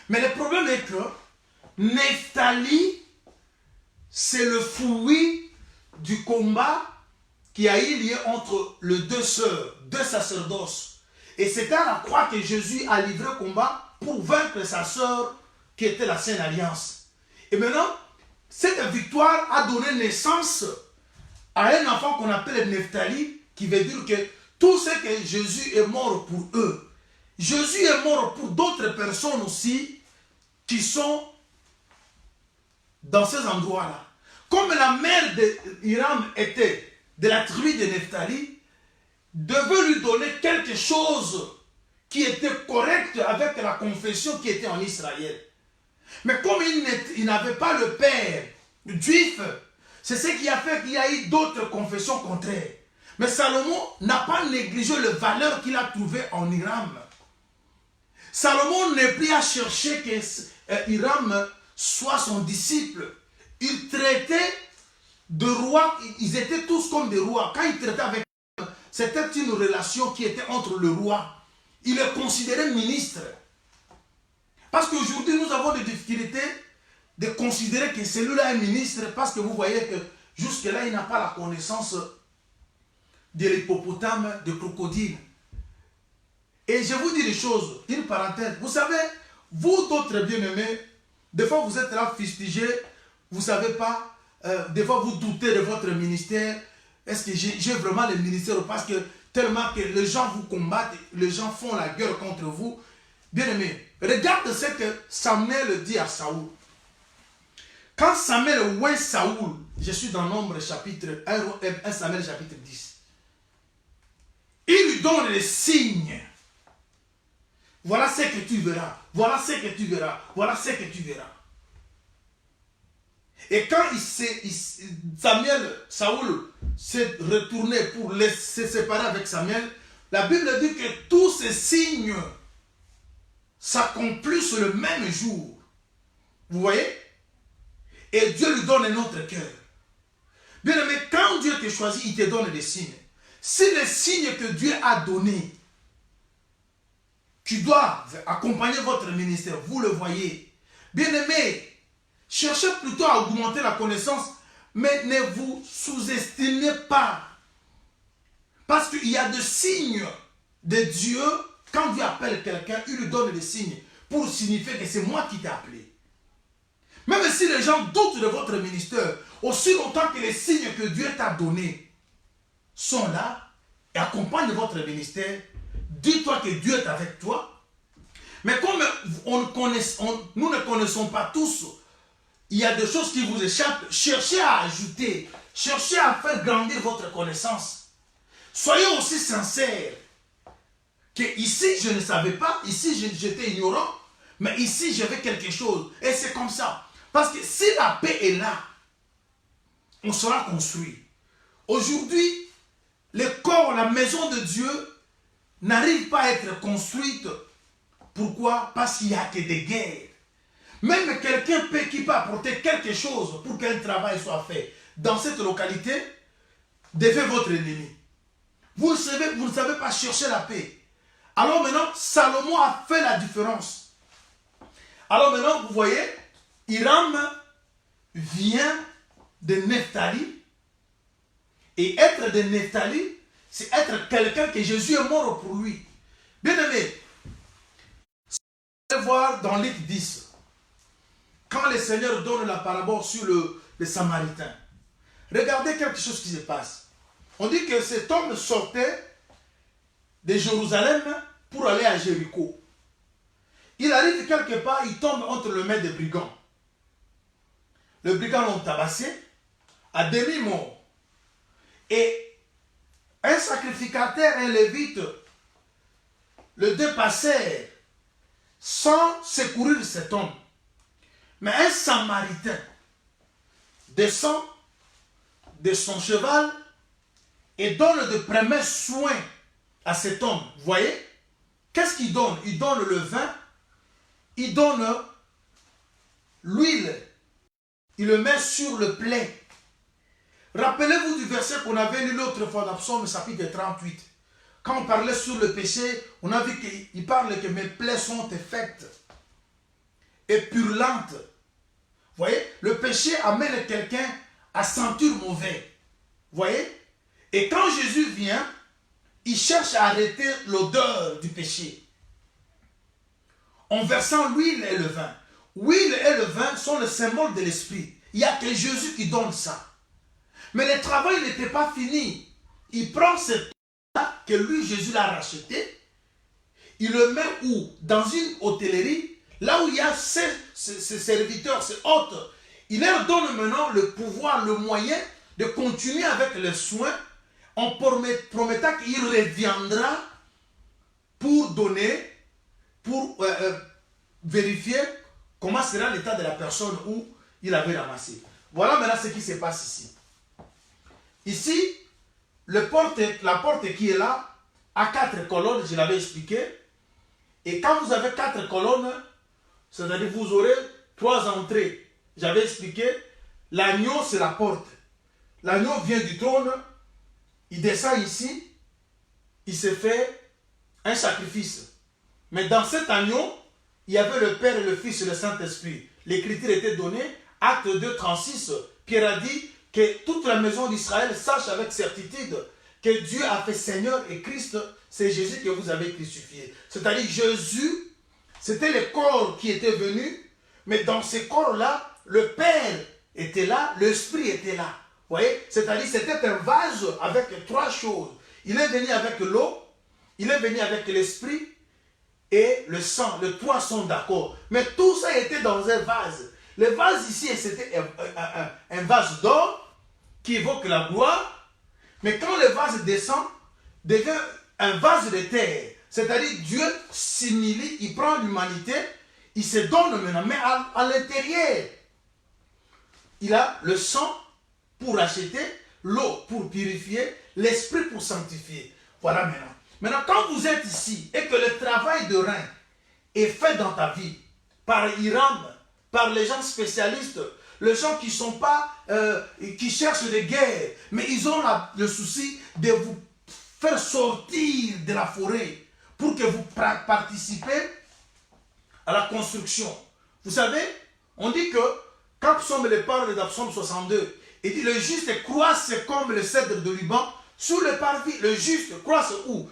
Mais le problème est que Nephtali, c'est le fruit du combat qui a eu lieu entre les deux sœurs, deux sacerdoces. Et c'est à la croix que Jésus a livré le combat pour vaincre sa sœur qui était la Sainte Alliance. Et maintenant, cette victoire a donné naissance à un enfant qu'on appelle Nephtali, qui veut dire que tout ce que Jésus est mort pour eux, Jésus est mort pour d'autres personnes aussi qui sont dans ces endroits-là. Comme la mère d'Hiram était de la tribu de Nephtali, devait lui donner quelque chose qui était correct avec la confession qui était en Israël. Mais comme il n'avait pas le père juif, c'est ce qui a fait qu'il y a eu d'autres confessions contraires. Mais Salomon n'a pas négligé la valeur qu'il a trouvée en Hiram. Salomon n'est plus à chercher que Hiram soit son disciple. Il traitait de rois, ils étaient tous comme des rois. Quand il traitait avec eux, c'était une relation qui était entre le roi. Il est considéré ministre. Parce qu'aujourd'hui, nous avons des difficultés de considérer que celui-là est ministre parce que vous voyez que jusque-là, il n'a pas la connaissance de l'hippopotame, de crocodile. Et je vous dis des choses, une parenthèse. Vous savez, vous d'autres bien-aimés, des fois vous êtes là fustigés, vous ne savez pas, des fois vous doutez de votre ministère. Est-ce que j'ai vraiment le ministère? Parce que tellement que les gens vous combattent, les gens font la guerre contre vous. Bien-aimés, regarde ce que Samuel dit à Saoul. Quand Samuel oint Saoul, je suis dans Nombre chapitre 1 Samuel chapitre 10. Il lui donne les signes. Voilà ce que tu verras. Voilà ce que tu verras. Voilà ce que tu verras. Et quand Saoul s'est retourné pour se séparer avec Samuel, La Bible dit que tous ces signes s'accomplissent le même jour. Vous voyez? Et Dieu lui donne un autre cœur. Bien aimé, quand Dieu te choisit, il te donne des signes. Si les signes que Dieu a donnés, qui doivent accompagner votre ministère, vous le voyez. Bien aimé, cherchez plutôt à augmenter la connaissance, mais ne vous sous-estimez pas. Parce qu'il y a des signes de Dieu. Quand Dieu appelle quelqu'un, il lui donne des signes pour signifier que c'est moi qui t'ai appelé. Même si les gens doutent de votre ministère, aussi longtemps que les signes que Dieu t'a donnés sont là et accompagnent votre ministère, dis-toi que Dieu est avec toi. Mais comme nous ne connaissons pas tous, il y a des choses qui vous échappent. Cherchez à ajouter, cherchez à faire grandir votre connaissance. Soyez aussi sincères que ici je ne savais pas, ici j'étais ignorant, mais ici j'avais quelque chose. Et c'est comme ça. Parce que si la paix est là, on sera construit. Aujourd'hui, le corps, la maison de Dieu n'arrive pas à être construite. Pourquoi? Parce qu'il n'y a que des guerres. Même quelqu'un qui peut apporter quelque chose pour qu'un travail soit fait dans cette localité, devient votre ennemi. Vous ne savez pas chercher la paix. Alors maintenant, Salomon a fait la différence. Alors maintenant, vous voyez, Hiram vient de Nephtali. Et être de Nephtali, c'est être quelqu'un que Jésus est mort pour lui. Bien aimé, vous allez voir dans Luc 10, quand le Seigneur donne la parabole sur le Samaritain, regardez quelque chose qui se passe. On dit que cet homme sortait de Jérusalem pour aller à Jéricho. Il arrive quelque part, il tombe entre les mains des brigands. Les brigands l'ont tabassé à demi-mort. Et un sacrificateur, un lévite, le dépassèrent sans secourir cet homme. Mais un Samaritain descend de son cheval et donne de premiers soins à cet homme. Vous voyez? Qu'est-ce qu'il donne? Il donne le vin, il donne l'huile, il le met sur le plaie. Rappelez-vous du verset qu'on avait lu l'autre fois dans Psaume chapitre 38. Quand on parlait sur le péché, on a vu qu'il parle que mes plaies sont infectes et purulentes. Vous voyez? Le péché amène quelqu'un à sentir mauvais. Vous voyez? Et quand Jésus vient, il cherche à arrêter l'odeur du péché en versant l'huile et le vin. L'huile et le vin sont le symbole de l'esprit. Il n'y a que Jésus qui donne ça. Mais le travail n'était pas fini. Il prend cette là que lui, Jésus l'a racheté. Il le met où? Dans une hôtellerie, là où il y a ses serviteurs, ses hôtes. Il leur donne maintenant le pouvoir, le moyen de continuer avec les soins en promettant qu'il reviendra pour donner, pour vérifier comment sera l'état de la personne où il avait ramassé. Voilà maintenant ce qui se passe ici. Ici, la porte qui est là a 4 colonnes, je l'avais expliqué. Et quand vous avez 4 colonnes, c'est-à-dire vous aurez 3 entrées. J'avais expliqué, l'agneau c'est la porte. L'agneau vient du trône, il descend ici, il se fait un sacrifice. Mais dans cet agneau, il y avait le Père et le Fils et le Saint-Esprit. L'écriture était donnée, acte 2, 36. Pierre a dit que toute la maison d'Israël sache avec certitude que Dieu a fait Seigneur et Christ, c'est Jésus que vous avez crucifié. C'est-à-dire Jésus, c'était le corps qui était venu, mais dans ce corps-là, le Père était là, l'Esprit était là. Vous voyez? C'est-à-dire c'était un vase avec 3 choses. Il est venu avec l'eau, il est venu avec l'Esprit et le sang. Les 3 sont d'accord. Mais tout ça était dans un vase. Le vase ici, c'était un vase d'or qui évoque la gloire. Mais quand le vase descend, devient un vase de terre. C'est-à-dire Dieu s'humilie, il prend l'humanité, il se donne maintenant. Mais à l'intérieur, il a le sang pour acheter, l'eau pour purifier, l'esprit pour sanctifier. Voilà maintenant. Maintenant, quand vous êtes ici et que le travail de rein est fait dans ta vie par Hiram, par les gens spécialistes, les gens qui sont pas, qui cherchent des guerres, mais ils ont le souci de vous faire sortir de la forêt pour que vous participez à la construction. Vous savez, on dit que quand Psaume le parle dans Psaume 62, il dit le juste croisse comme le cèdre de Liban sur le parvis. Le juste croisse où?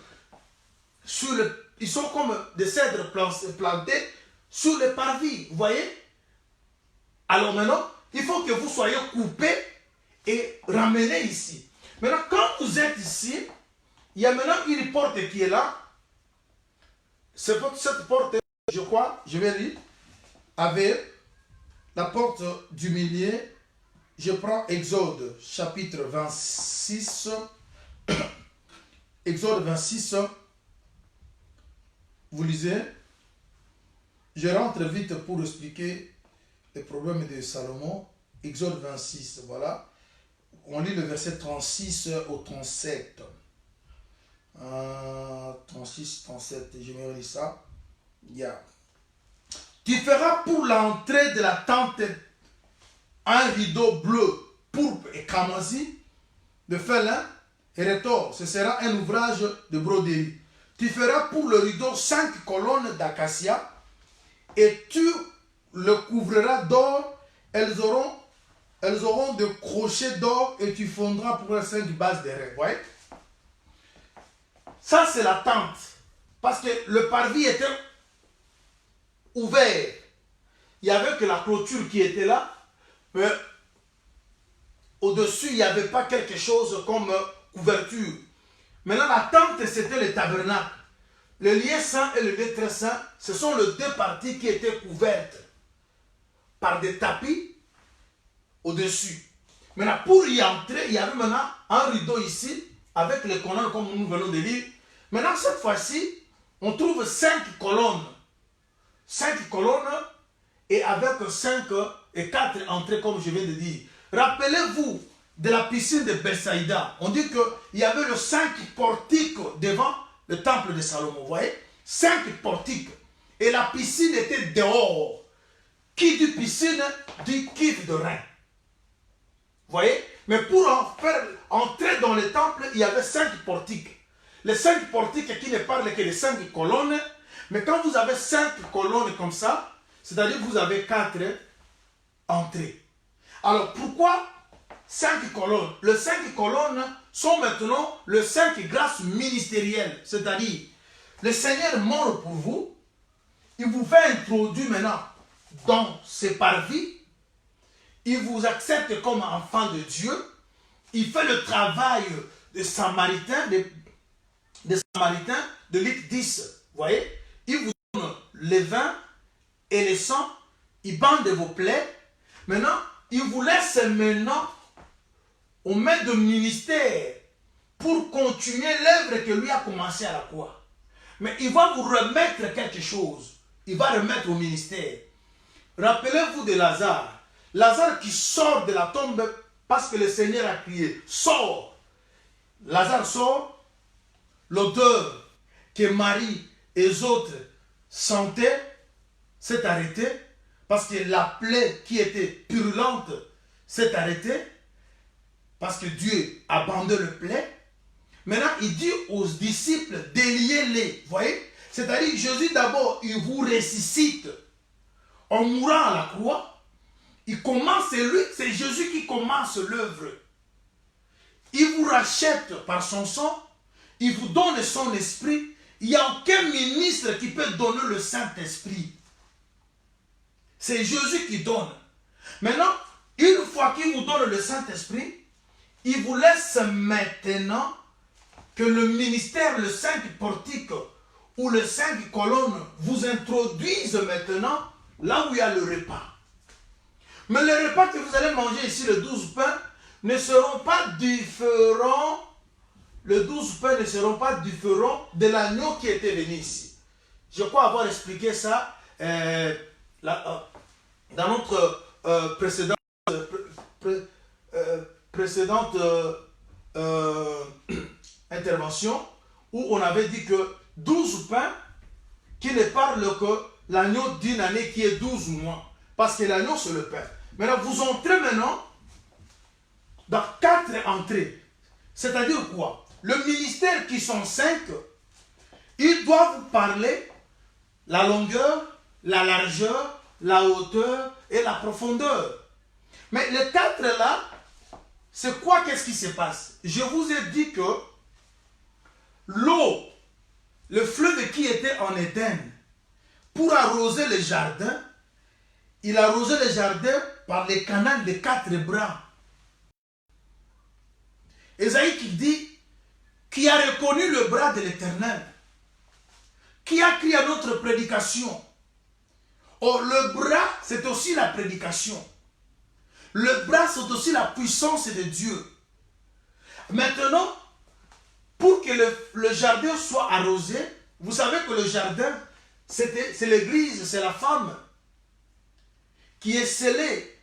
Ils sont comme des cèdres plantés sur le parvis. Vous voyez? Alors maintenant, il faut que vous soyez coupés et ramenés ici. Maintenant, quand vous êtes ici, il y a maintenant une porte qui est là. Cette porte, je crois, je vais lire, avec la porte du milieu. Je prends Exode, chapitre 26. Exode 26. Vous lisez. Je rentre vite pour expliquer les problèmes de Salomon. Exode 26, voilà. On lit le verset 36 au 37. 36, 37, je me relis ça. Yeah. Tu feras pour l'entrée de la tente un rideau bleu, pourpre et cramoisi, de felin et rétor. Ce sera un ouvrage de broderie. Tu feras pour le rideau 5 colonnes d'acacia et tu le couvriras d'or. Elles auront de crochets d'or et tu fondras pour les 5 bases de reins. Vous voyez? Ça, c'est la tente. Parce que le parvis était ouvert. Il n'y avait que la clôture qui était là. Mais au-dessus, il n'y avait pas quelque chose comme couverture. Maintenant, la tente, c'était le tabernacle. Le lieu saint et le lieu très saint, ce sont les deux parties qui étaient couvertes par des tapis au-dessus. Maintenant, pour y entrer, il y avait maintenant un rideau ici, avec les colonnes comme nous venons de lire. Maintenant, cette fois-ci, on trouve 5 colonnes. 5 colonnes et avec 5 et 4 entrées, comme je viens de dire. Rappelez-vous de la piscine de Bethsaïda. On dit qu'il y avait le 5 portiques devant le temple de Salomon. Vous voyez? 5 portiques. Et la piscine était dehors. Qui dit piscine dit cuve de rein. Vous voyez? Mais pour faire entrer dans le temple, il y avait 5 portiques. Les 5 portiques qui ne parlent que des 5 colonnes. Mais quand vous avez 5 colonnes comme ça, c'est-à-dire que vous avez 4 entrées. Alors pourquoi 5 colonnes? Les 5 colonnes sont maintenant les 5 grâces ministérielles. C'est-à-dire, le Seigneur mort pour vous. Il vous fait introduire maintenant dans ses parvis. Il vous accepte comme enfant de Dieu. Il fait le travail des Samaritains, de Luc 10. Vous voyez? Il vous donne les vins et les sang. Il bande vos plaies. Maintenant, il vous laisse maintenant au maître de ministère pour continuer l'œuvre que lui a commencé à la croix. Mais il va vous remettre quelque chose. Il va remettre au ministère. Rappelez-vous de Lazare. Lazare qui sort de la tombe parce que le Seigneur a crié. Sors. Lazare sort. L'odeur que Marie et les autres sentaient s'est arrêtée parce que la plaie qui était purulente s'est arrêtée parce que Dieu abandonne le plaie. Maintenant, il dit aux disciples déliez-les. Vous voyez? C'est-à-dire Jésus d'abord, il vous ressuscite en mourant à la croix. Il commence, c'est Jésus qui commence l'œuvre. Il vous rachète par son sang. Il vous donne son esprit. Il n'y a aucun ministre qui peut donner le Saint-Esprit. C'est Jésus qui donne. Maintenant, une fois qu'il vous donne le Saint-Esprit, il vous laisse maintenant que le ministère, le 5 portiques ou les 5 colonnes vous introduisent maintenant là où il y a le repas. Mais les repas que vous allez manger ici, les 12 pains, ne seront pas différents. Les 12 pains ne seront pas différents de l'agneau qui était venu ici. Je crois avoir expliqué ça dans notre précédente intervention où on avait dit que 12 pains qui ne parlent que l'agneau d'une année qui est 12 mois. Parce que l'agneau, c'est le pain. Maintenant, vous entrez maintenant dans 4 entrées. C'est-à-dire quoi? Le ministère qui sont 5, ils doivent vous parler la longueur, la largeur, la hauteur et la profondeur. Mais les 4 là, c'est quoi? Qu'est-ce qui se passe? Je vous ai dit que l'eau, le fleuve qui était en Éden, pour arroser le jardin, il arrosait le jardin par les canaux de 4 bras. Ésaïe qui dit, qui a reconnu le bras de l'Éternel, qui a crié à notre prédication. Oh, le bras, c'est aussi la prédication. Le bras, c'est aussi la puissance de Dieu. Maintenant, pour que le jardin soit arrosé, vous savez que le jardin, c'est l'église, c'est la femme qui est scellée.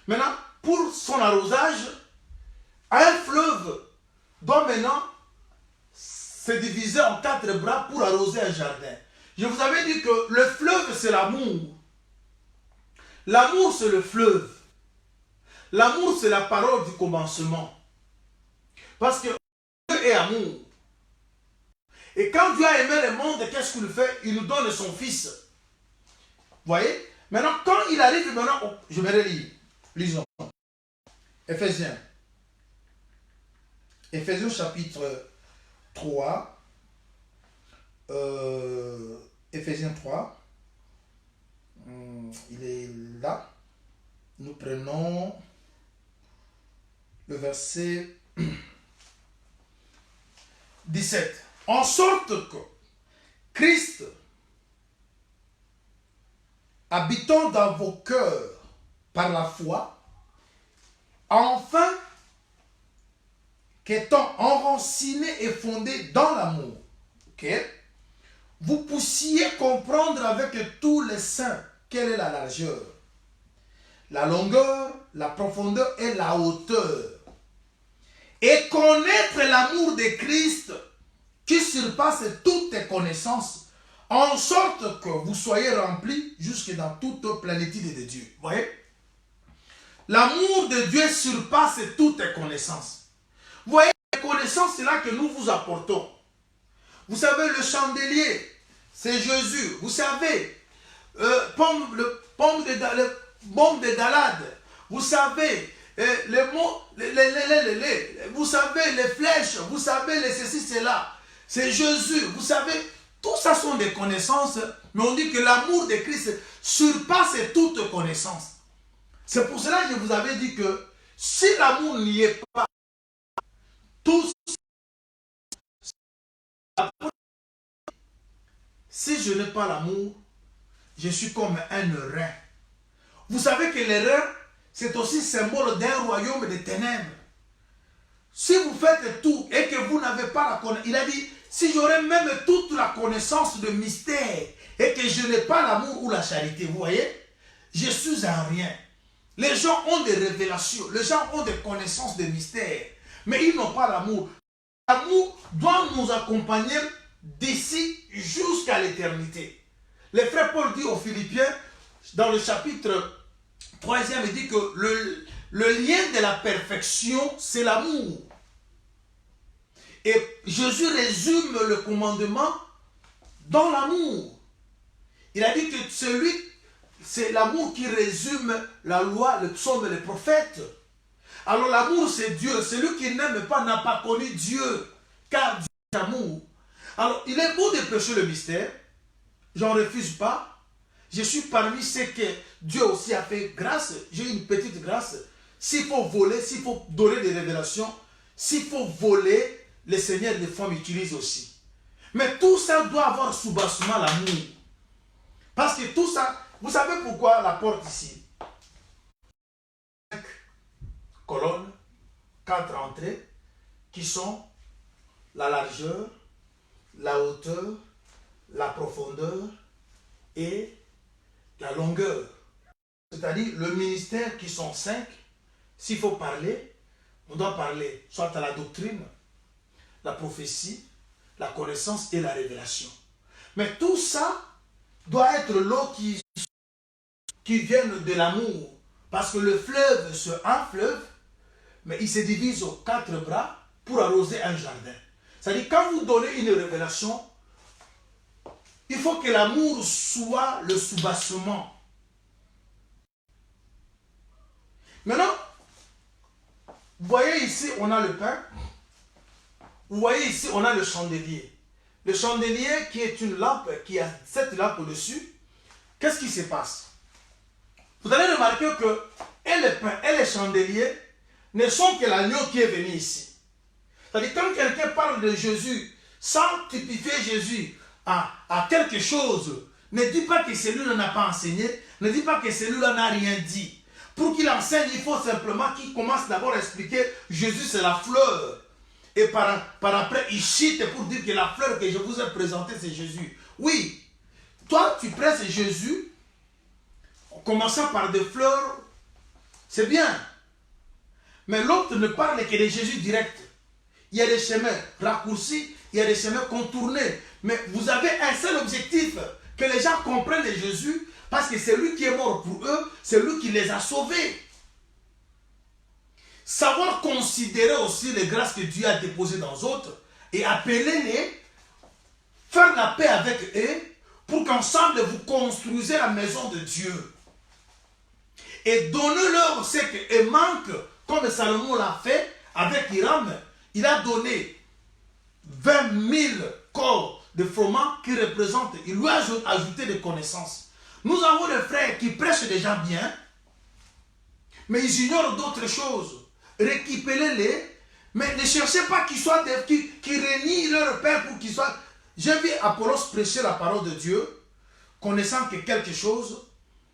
Maintenant, pour son arrosage, un fleuve doit maintenant se diviser en 4 bras pour arroser un jardin. Je vous avais dit que le fleuve, c'est l'amour. L'amour, c'est le fleuve. L'amour, c'est la parole du commencement. Parce que Dieu est amour. Et quand Dieu a aimé le monde, qu'est-ce qu'il fait? Il nous donne son Fils. Vous voyez? Maintenant, quand il arrive, maintenant, je vais relire. Lisons. Éphésiens. Éphésiens chapitre 3. Éphésiens 3. Il est là. Nous prenons le verset 17. En sorte que Christ, habitant dans vos cœurs par la foi, enfin qu'étant enraciné et fondé dans l'amour, vous puissiez comprendre avec tous les saints quelle est la largeur, la longueur, la profondeur et la hauteur, et connaître l'amour de Christ qui surpasse toutes connaissances, en sorte que vous soyez remplis jusque dans toute plénitude de Dieu. Vous voyez? L'amour de Dieu surpasse toutes connaissances. Vous voyez les connaissances, c'est là que nous vous apportons. Vous savez, le chandelier, c'est Jésus. Vous savez, pomme de Galade. Vous savez, vous savez, les flèches. Vous savez, les ceci, cela. C'est Jésus. Vous savez, tout ça sont des connaissances. Mais on dit que l'amour de Christ surpasse toute connaissance. C'est pour cela que je vous avais dit que si l'amour n'y est pas, tout. Si je n'ai pas l'amour, je suis comme un rein. Vous savez que les reins, c'est aussi symbole d'un royaume de ténèbres. Si vous faites tout et que vous n'avez pas la connaissance, il a dit, si j'aurais même toute la connaissance de mystère et que je n'ai pas l'amour ou la charité, vous voyez, je suis un rien. Les gens ont des révélations, les gens ont des connaissances de mystère, mais ils n'ont pas l'amour. L'amour doit nous accompagner d'ici jusqu'à l'éternité. Le frère Paul dit aux Philippiens, dans le chapitre 3e, il dit que le lien de la perfection, c'est l'amour. Et Jésus résume le commandement dans l'amour. Il a dit que c'est l'amour qui résume la loi, le psaume et les prophètes. Alors l'amour, c'est Dieu. Celui qui n'aime pas n'a pas connu Dieu, car Dieu est amour. Alors, il est beau de prêcher le mystère. J'en refuse pas. Je suis parmi ceux que Dieu aussi a fait grâce. J'ai une petite grâce. S'il faut voler, s'il faut donner des révélations, s'il faut voler, le Seigneur des fois m'utilise aussi. Mais tout ça doit avoir sous-bassement l'amour. Parce que tout ça, vous savez pourquoi la porte ici? 5 colonnes, 4 entrées, qui sont la largeur, la hauteur, la profondeur et la longueur. C'est-à-dire le ministère qui sont 5. S'il faut parler, on doit parler soit à la doctrine, la prophétie, la connaissance et la révélation. Mais tout ça doit être l'eau qui vient de l'amour. Parce que le fleuve, c'est un fleuve, mais il se divise aux 4 bras pour arroser un jardin. C'est-à-dire, quand vous donnez une révélation, il faut que l'amour soit le soubassement. Maintenant, vous voyez ici, on a le pain. Vous voyez ici, on a le chandelier. Le chandelier qui est une lampe, qui a cette lampe au-dessus. Qu'est-ce qui se passe? Vous allez remarquer que et le pain et les chandeliers ne sont que l'agneau qui est venu ici. C'est-à-dire, quand quelqu'un parle de Jésus sans typifier Jésus à quelque chose, ne dis pas que celui-là n'a pas enseigné, ne dis pas que celui-là n'a rien dit. Pour qu'il enseigne, il faut simplement qu'il commence d'abord à expliquer Jésus c'est la fleur. Et par après, il chite pour dire que la fleur que je vous ai présentée, c'est Jésus. Oui, toi, tu presses Jésus, en commençant par des fleurs, c'est bien. Mais l'autre ne parle que de Jésus direct. Il y a des chemins raccourcis, il y a des chemins contournés. Mais vous avez un seul objectif, que les gens comprennent de Jésus, parce que c'est lui qui est mort pour eux, c'est lui qui les a sauvés. Savoir considérer aussi les grâces que Dieu a déposées dans les autres et appeler-les, faire la paix avec eux pour qu'ensemble vous construisez la maison de Dieu. Et donnez-leur ce qui manque, comme Salomon l'a fait avec Hiram. Il a donné 20 000 corps de froment qui représentent, il lui a ajouté des connaissances. Nous avons des frères qui prêchent déjà bien, mais ils ignorent d'autres choses. Récupérez-les, mais ne cherchez pas qu'ils soient qui renient leur père pour qu'ils soient. J'ai vu Apollos prêcher la parole de Dieu, connaissant que quelque chose,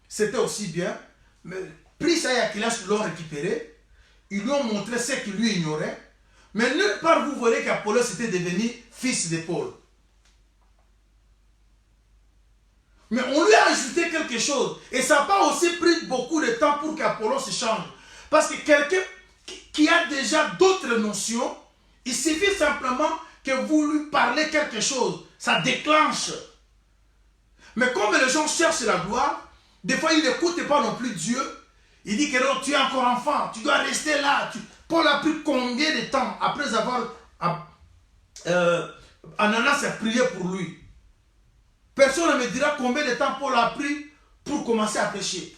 c'était aussi bien, mais Prisca et Aquilas l'ont récupéré, ils lui ont montré ce qu'il lui ignorait, mais nulle part vous voyez qu'Apollos était devenu fils de Paul. Mais on lui a ajouté quelque chose. Et ça n'a pas aussi pris beaucoup de temps pour qu'Apollos se change. Parce que quelqu'un qui a déjà d'autres notions, il suffit simplement que vous lui parlez quelque chose. Ça déclenche. Mais comme les gens cherchent la gloire, des fois ils n'écoutent pas non plus Dieu. Il dit que non, tu es encore enfant, tu dois rester là. Paul a pris combien de temps après avoir Ananas a prié pour lui? Personne ne me dira combien de temps Paul a pris pour commencer à prêcher.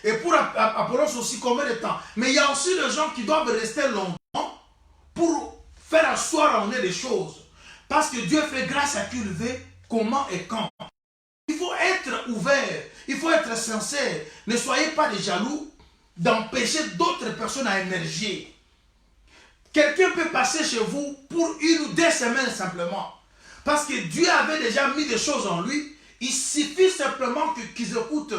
Et pour Apollos aussi, combien de temps. Mais il y a aussi des gens qui doivent rester longtemps pour faire asseoir en eux des choses. Parce que Dieu fait grâce à qui il veut, comment et quand. Il faut être ouvert, il faut être sincère. Ne soyez pas des jaloux d'empêcher d'autres personnes à émerger. Quelqu'un peut passer chez vous pour 1 ou 2 semaines simplement. Parce que Dieu avait déjà mis des choses en lui. Il suffit simplement qu'ils écoutent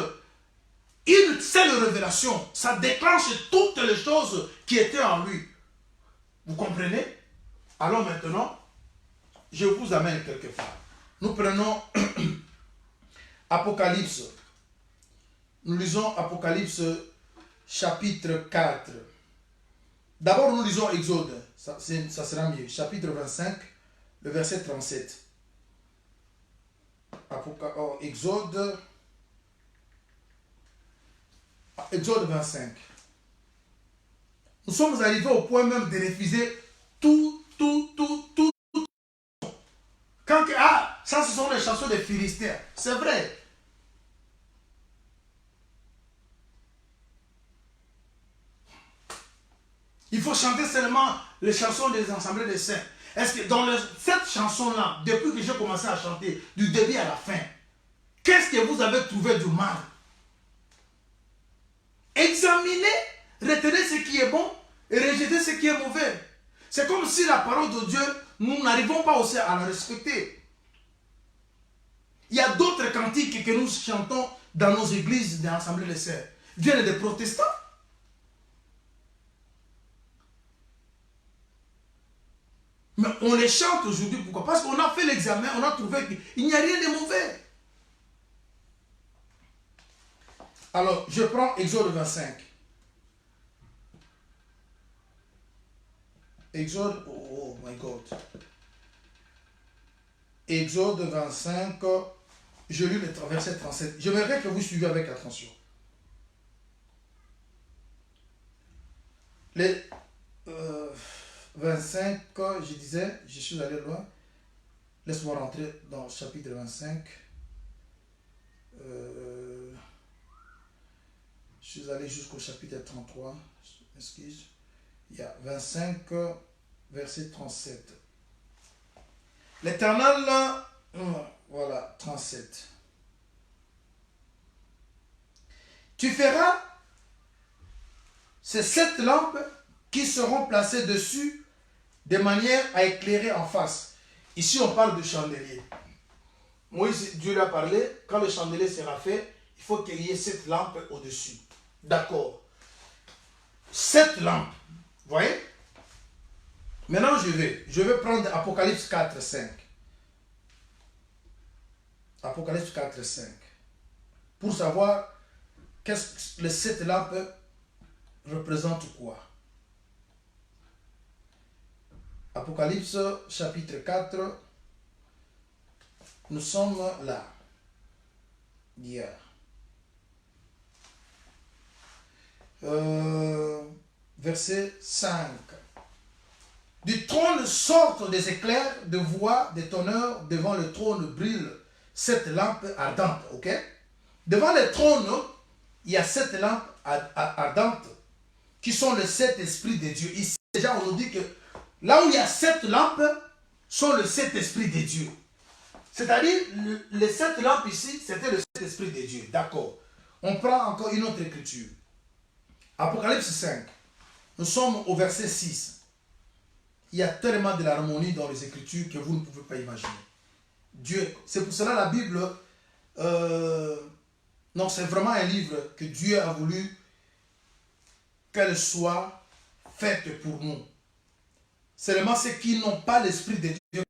une seule révélation. Ça déclenche toutes les choses qui étaient en lui. Vous comprenez? Alors maintenant, je vous amène quelque part. Nous prenons Apocalypse. Nous lisons Apocalypse chapitre 4. D'abord, nous lisons Exode. Ça sera mieux. Chapitre 25. Le verset 37. Exode 25. Nous sommes arrivés au point même de refuser tout. Quand ça ce sont les chansons des Philistins. C'est vrai. Il faut chanter seulement les chansons des assemblées des saints. Est-ce que dans cette chanson-là, depuis que j'ai commencé à chanter, du début à la fin, qu'est-ce que vous avez trouvé du mal? Examinez, retenez ce qui est bon et rejetez ce qui est mauvais. C'est comme si la parole de Dieu, nous n'arrivons pas aussi à la respecter. Il y a d'autres cantiques que nous chantons dans nos églises, dans l'Assemblée des saints, viennent des protestants. Mais on les chante aujourd'hui, pourquoi? Parce qu'on a fait l'examen, on a trouvé qu'il n'y a rien de mauvais. Alors, je prends Exode 25. Exode, oh my God. Exode 25, je lis le verset 37. J'aimerais que vous suiviez avec attention. Les 25, je disais, je suis allé loin. Laisse-moi rentrer dans le chapitre 25. Je suis allé jusqu'au chapitre 33. Excuse. Il y a 25, verset 37. L'Éternel, voilà, 37. Tu feras ces 7 lampes qui seront placées dessus de manière à éclairer en face. Ici, on parle de chandelier. Moïse, Dieu lui a parlé, quand le chandelier sera fait, il faut qu'il y ait 7 lampes au-dessus. D'accord. 7 lampes. Vous voyez? Maintenant, je vais prendre Apocalypse 4, 5. Apocalypse 4, 5. Pour savoir qu'est-ce que les 7 lampes représentent quoi. Apocalypse chapitre 4. Nous sommes là. Hier. Verset 5. Du trône sortent des éclairs, de voix, des tonneurs. Devant le trône brille 7 lampes ardentes. Ok? Devant le trône, il y a 7 lampes ardentes qui sont les 7 esprits de Dieu. Ici, déjà, on nous dit que là où il y a 7 lampes sont les 7 esprits de Dieu. C'est-à-dire, les 7 lampes ici, c'était le 7 esprits de Dieu. D'accord. On prend encore une autre écriture. Apocalypse 5. Nous sommes au verset 6. Il y a tellement de l'harmonie dans les Écritures que vous ne pouvez pas imaginer. Dieu, c'est pour cela la Bible, non, c'est vraiment un livre que Dieu a voulu qu'elle soit faite pour nous. Seulement ceux qui n'ont pas l'Esprit de Dieu,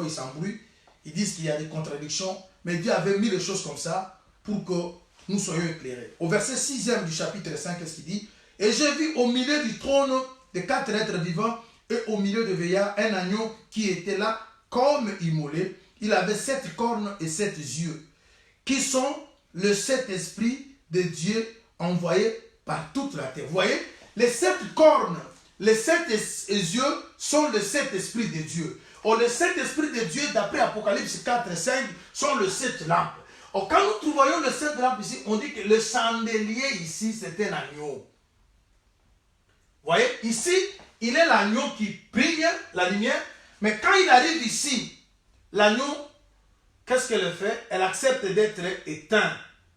ils s'embrouillent, ils disent qu'il y a des contradictions, mais Dieu avait mis les choses comme ça pour que nous soyons éclairés. Au verset 6e du chapitre 5, qu'est-ce qu'il dit? Et j'ai vu au milieu du trône de 4 êtres vivants et au milieu de veillards un agneau qui était là comme immolé. Il avait 7 cornes et 7 yeux, qui sont le 7 esprits de Dieu envoyés par toute la terre. Vous voyez, les 7 cornes, les 7 yeux sont le 7 esprits de Dieu. Or, les 7 esprits de Dieu, d'après Apocalypse 4 et 5, sont le 7 lampes. Or, quand nous voyons le 7 lampes ici, on dit que le chandelier ici, c'est un agneau. Vous voyez, ici, il est l'agneau qui brille, la lumière, mais quand il arrive ici, l'agneau, qu'est-ce qu'elle fait? Elle accepte d'être éteinte,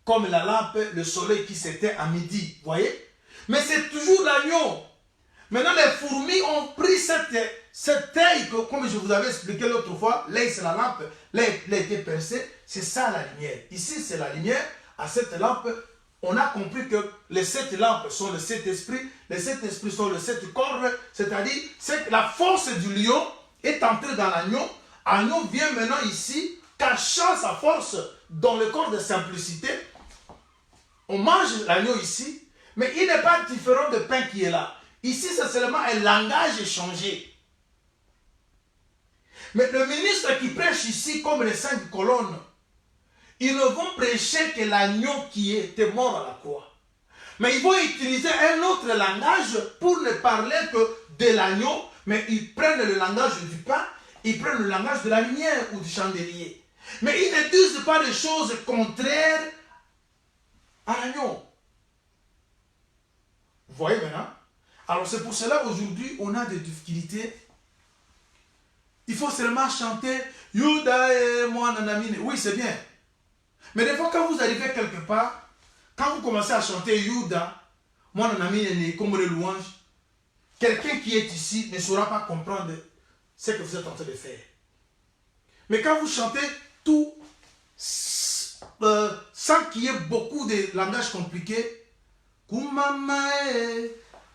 comme la lampe, le soleil qui s'éteint à midi, vous voyez? Mais c'est toujours l'agneau. Maintenant, les fourmis ont pris cette œil, comme je vous avais expliqué l'autre fois, l'œil c'est la lampe, l'œil a été percé, c'est ça la lumière. Ici c'est la lumière, à cette lampe, on a compris que les 7 lampes sont les 7 esprits, les 7 esprits sont les 7 cornes, c'est-à-dire que la force du lion est entrée dans l'agneau, l'agneau vient maintenant ici, cachant sa force dans le corps de simplicité, on mange l'agneau ici, mais il n'est pas différent de pain qui est là. Ici, c'est seulement un langage échangé. Mais le ministre qui prêche ici, comme les 5 colonnes, ils ne vont prêcher que l'agneau qui était mort à la croix. Mais ils vont utiliser un autre langage pour ne parler que de l'agneau, mais ils prennent le langage du pain, ils prennent le langage de la lumière ou du chandelier. Mais ils ne disent pas des choses contraires à l'agneau. Vous voyez maintenant? Alors c'est pour cela aujourd'hui on a des difficultés. Il faut seulement chanter Yuda et moi nanamine. Oui, c'est bien. Mais des fois quand vous arrivez quelque part, quand vous commencez à chanter Yuda, moi nanamine comme les louanges, quelqu'un qui est ici ne saura pas comprendre ce que vous êtes en train de faire. Mais quand vous chantez tout sans qu'il y ait beaucoup de langage compliqué, Kumama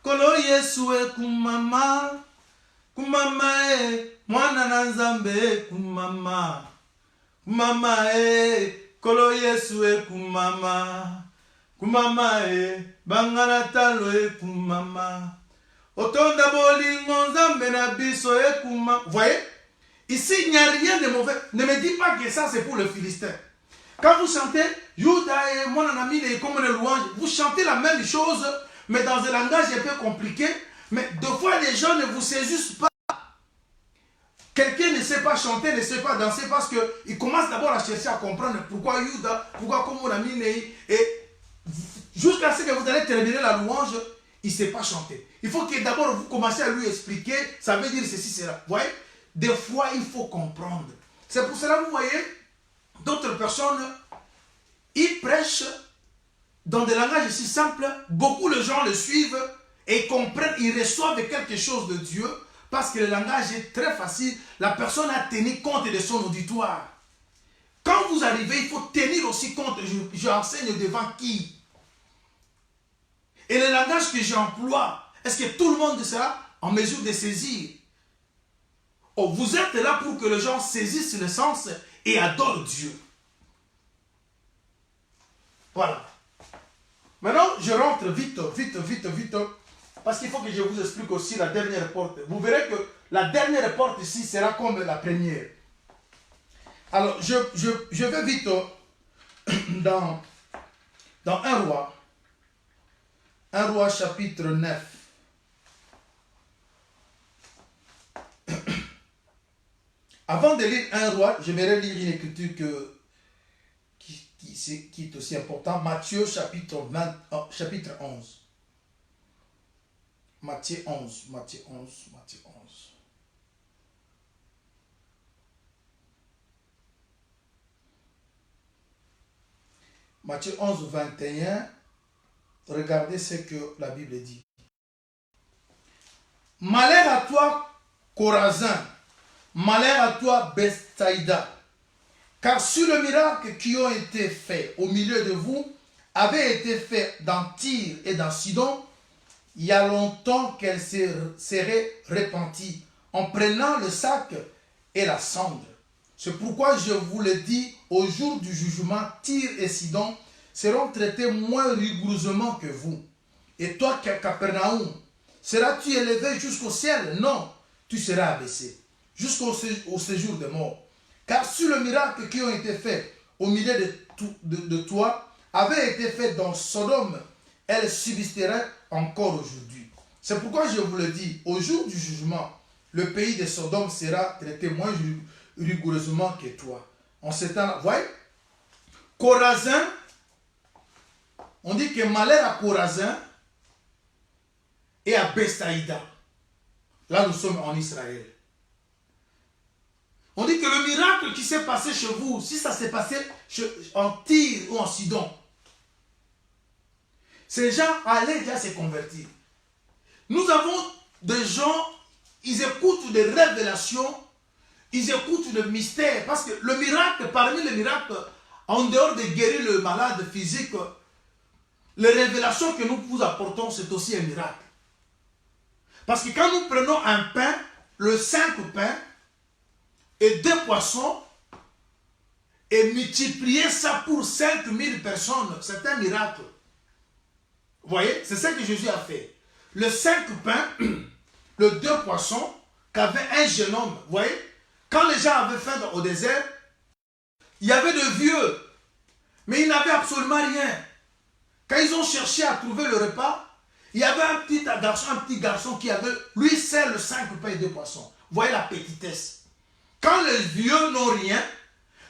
Kolo Yesue kumama, kumama mwana na Nzambe kumama, kumama Kolo Yesue kumama, kumama bangana talo kumama, otonda bolingo Nzambe na biso kumama. Vous voyez, Ici, il n'y a rien de mauvais. Ne me dis pas que ça, c'est pour le Philistin. Quand vous chantez, Yuda et mon ami, comme une louange, vous chantez la même chose, mais dans un langage un peu compliqué. Mais deux fois, les gens ne vous saisissent pas. Quelqu'un ne sait pas chanter, ne sait pas danser parce qu'il commence d'abord à chercher à comprendre pourquoi Yuda, pourquoi comme mon ami Nei. Et jusqu'à ce que vous allez terminer la louange, il ne sait pas chanter. Il faut que d'abord vous commenciez à lui expliquer, ça veut dire ceci, cela. Vous voyez, des fois, il faut comprendre. C'est pour cela, vous voyez, d'autres personnes, ils prêchent dans des langages si simples. Beaucoup de gens le suivent et comprennent, ils reçoivent quelque chose de Dieu parce que le langage est très facile. La personne a tenu compte de son auditoire. Quand vous arrivez, il faut tenir aussi compte. J'enseigne devant qui? Et le langage que j'emploie, est-ce que tout le monde sera en mesure de saisir? Oh, vous êtes là pour que les gens saisissent le sens et adorent Dieu. Voilà. Maintenant, je rentre vite, parce qu'il faut que je vous explique aussi la dernière porte. Vous verrez que la dernière porte ici sera comme la première. Alors, je vais vite dans 1 roi. 1 roi chapitre 9. Avant de lire 1 roi, j'aimerais lire une écriture qui est aussi importante. Matthieu chapitre 11. Matthieu 11. Matthieu 11, 21. Regardez ce que la Bible dit. Malheur à toi, Chorazin. Malheur à toi, Bethsaïda. Car si le miracle qui ont été faits au milieu de vous avait été fait dans Tyr et dans Sidon, il y a longtemps qu'elle serait repentie en prenant le sac et la cendre. C'est pourquoi je vous le dis, au jour du jugement, Tyr et Sidon seront traités moins rigoureusement que vous. Et toi, Capernaum, seras-tu élevé jusqu'au ciel? Non, tu seras abaissé jusqu'au séjour des morts. Car si le miracle qui ont été faits au milieu de toi avait été fait dans Sodome, elle subsisterait encore aujourd'hui. C'est pourquoi je vous le dis, au jour du jugement, le pays de Sodome sera traité moins rigoureusement que toi. En ce temps-là, vous voyez, Chorazin, on dit que malheur à Chorazin et à Bethsaïda. Là, nous sommes en Israël. On dit que le miracle qui s'est passé chez vous, si ça s'est passé en Tyr ou en Sidon, ces gens allaient déjà se convertir. Nous avons des gens, ils écoutent des révélations, ils écoutent des mystères, parce que le miracle, parmi les miracles, en dehors de guérir le malade physique, les révélations que nous vous apportons, c'est aussi un miracle. Parce que quand nous prenons un pain, le 5 pains, et 2 poissons, et multiplier ça pour 5000 personnes, c'est un miracle. Vous voyez, c'est ça que Jésus a fait. Le 5 pains, le 2 poissons, qu'avait un jeune homme. Vous voyez, quand les gens avaient faim au désert, il y avait de vieux, mais ils n'avaient absolument rien. Quand ils ont cherché à trouver le repas, il y avait un petit garçon qui avait, lui seul, 5 pains et 2 poissons. Vous voyez la petitesse. Quand les vieux n'ont rien,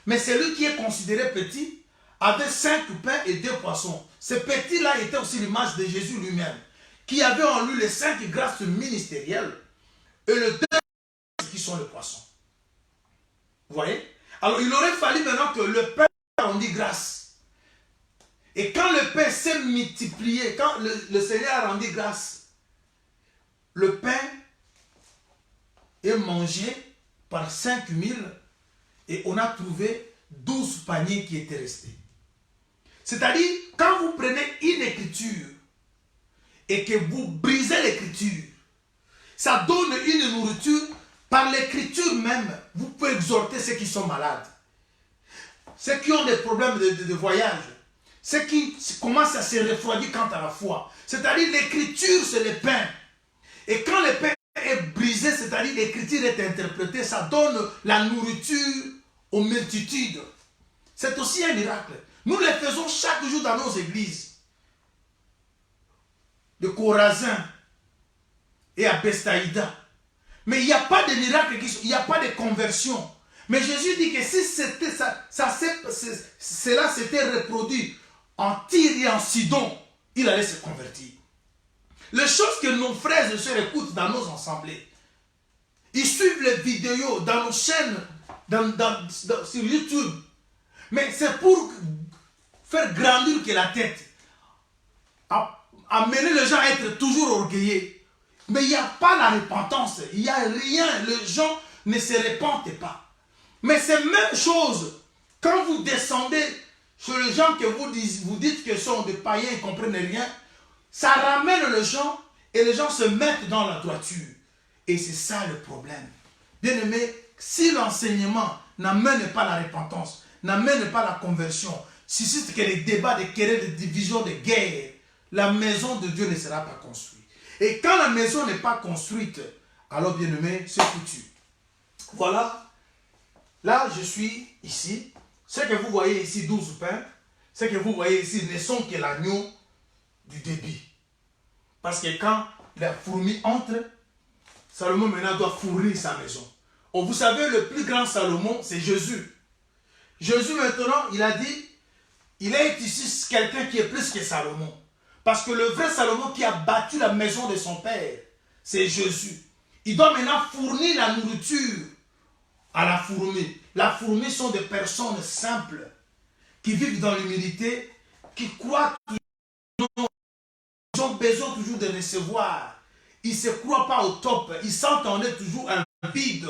mais celui qui est considéré petit avait 5 pains et 2 poissons. Ce petit-là était aussi l'image de Jésus lui-même, qui avait en lui les 5 grâces ministérielles et les 2 qui sont les poissons. Vous voyez? Alors il aurait fallu maintenant que le pain rendit grâce. Et quand le pain s'est multiplié, quand le Seigneur a rendu grâce, le pain est mangé par 5000 et on a trouvé 12 paniers qui étaient restés. C'est-à-dire, quand vous prenez une écriture et que vous brisez l'écriture, ça donne une nourriture. Par l'écriture même, vous pouvez exhorter ceux qui sont malades, ceux qui ont des problèmes de voyage, ceux qui commencent à se refroidir quant à la foi. C'est-à-dire, l'écriture, c'est le pain. Et quand le pain est brisé, c'est-à-dire l'écriture est interprétée, ça donne la nourriture aux multitudes. C'est aussi un miracle. Nous les faisons chaque jour dans nos églises. De Corazin et à Bestaïda. Mais il n'y a pas de miracle, il n'y a pas de conversion. Mais Jésus dit que si c'était cela s'était reproduit en Tyr et en Sidon, il allait se convertir. Les choses que nos frères et sœurs écoutent dans nos assemblées, ils suivent les vidéos dans nos chaînes, sur YouTube. Mais c'est pour faire grandir que la tête. Amener les gens à être toujours orgueilleux. Mais il n'y a pas la repentance. Il n'y a rien. Les gens ne se repentent pas. Mais c'est même chose. Quand vous descendez sur les gens que vous dites que sont des païens et ne comprennent rien, ça ramène les gens et les gens se mettent dans la droiture. Et c'est ça le problème. Bien aimé, si l'enseignement n'amène pas la repentance, n'amène pas la conversion, suscite que les débats, des querelles, des divisions, des guerres, la maison de Dieu ne sera pas construite. Et quand la maison n'est pas construite, alors bien aimé, c'est foutu. Voilà. Là, je suis ici. Ce que vous voyez ici, 12 pains, ce que vous voyez ici ne sont que l'agneau du débit. Parce que quand la fourmi entre, Salomon maintenant doit fournir sa maison. Oh, vous savez, le plus grand Salomon, c'est Jésus. Jésus maintenant, il a dit, il est ici quelqu'un qui est plus que Salomon. Parce que le vrai Salomon qui a bâti la maison de son père, c'est Jésus. Il doit maintenant fournir la nourriture à la fourmi. La fourmi sont des personnes simples qui vivent dans l'humilité, qui croient qu'ils ont besoin toujours de recevoir. Ils ne se croient pas au top. Ils sentent en eux toujours un vide.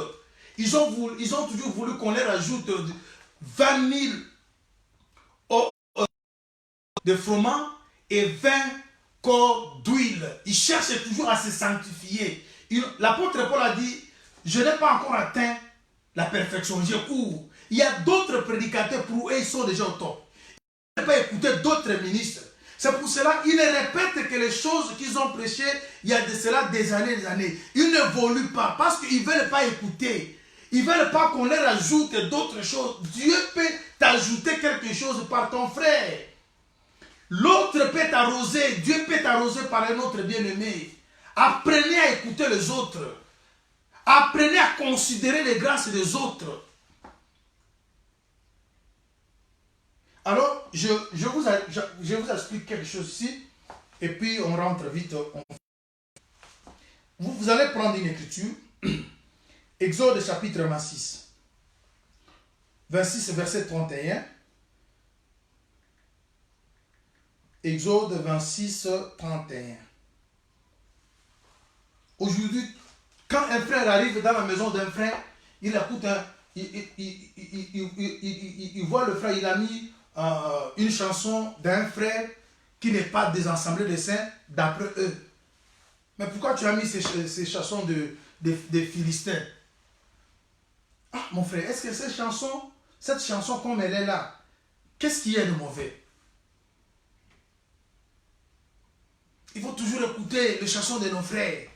Ils ont toujours voulu qu'on leur ajoute 20 000 de froment et 20 corps d'huile. Ils cherchent toujours à se sanctifier. L'apôtre Paul a dit, je n'ai pas encore atteint la perfection, je cours. Il y a d'autres prédicateurs, pour eux, ils sont déjà au top. Ils ne peuvent pas écouter d'autres ministres. C'est pour cela qu'ils ne répètent que les choses qu'ils ont prêchées il y a de cela des années. Ils n'évoluent pas parce qu'ils ne veulent pas écouter. Ils ne veulent pas qu'on leur ajoute d'autres choses. Dieu peut t'ajouter quelque chose par ton frère. L'autre peut t'arroser. Dieu peut t'arroser par un autre bien-aimé. Apprenez à écouter les autres. Apprenez à considérer les grâces des autres. Alors, je vous explique quelque chose ici. Et puis, on rentre vite. Vous allez prendre une écriture. Exode chapitre 26. 26, verset 31. Exode 26, 31. Aujourd'hui, quand un frère arrive dans la maison d'un frère, il écoute, il voit le frère, il a mis une chanson d'un frère qui n'est pas des assemblées de saints d'après eux. Mais pourquoi tu as mis ces chansons des Philistins? Ah, mon frère, est-ce que cette chanson comme elle est là, qu'est-ce qui est de mauvais? Il faut toujours écouter les chansons de nos frères.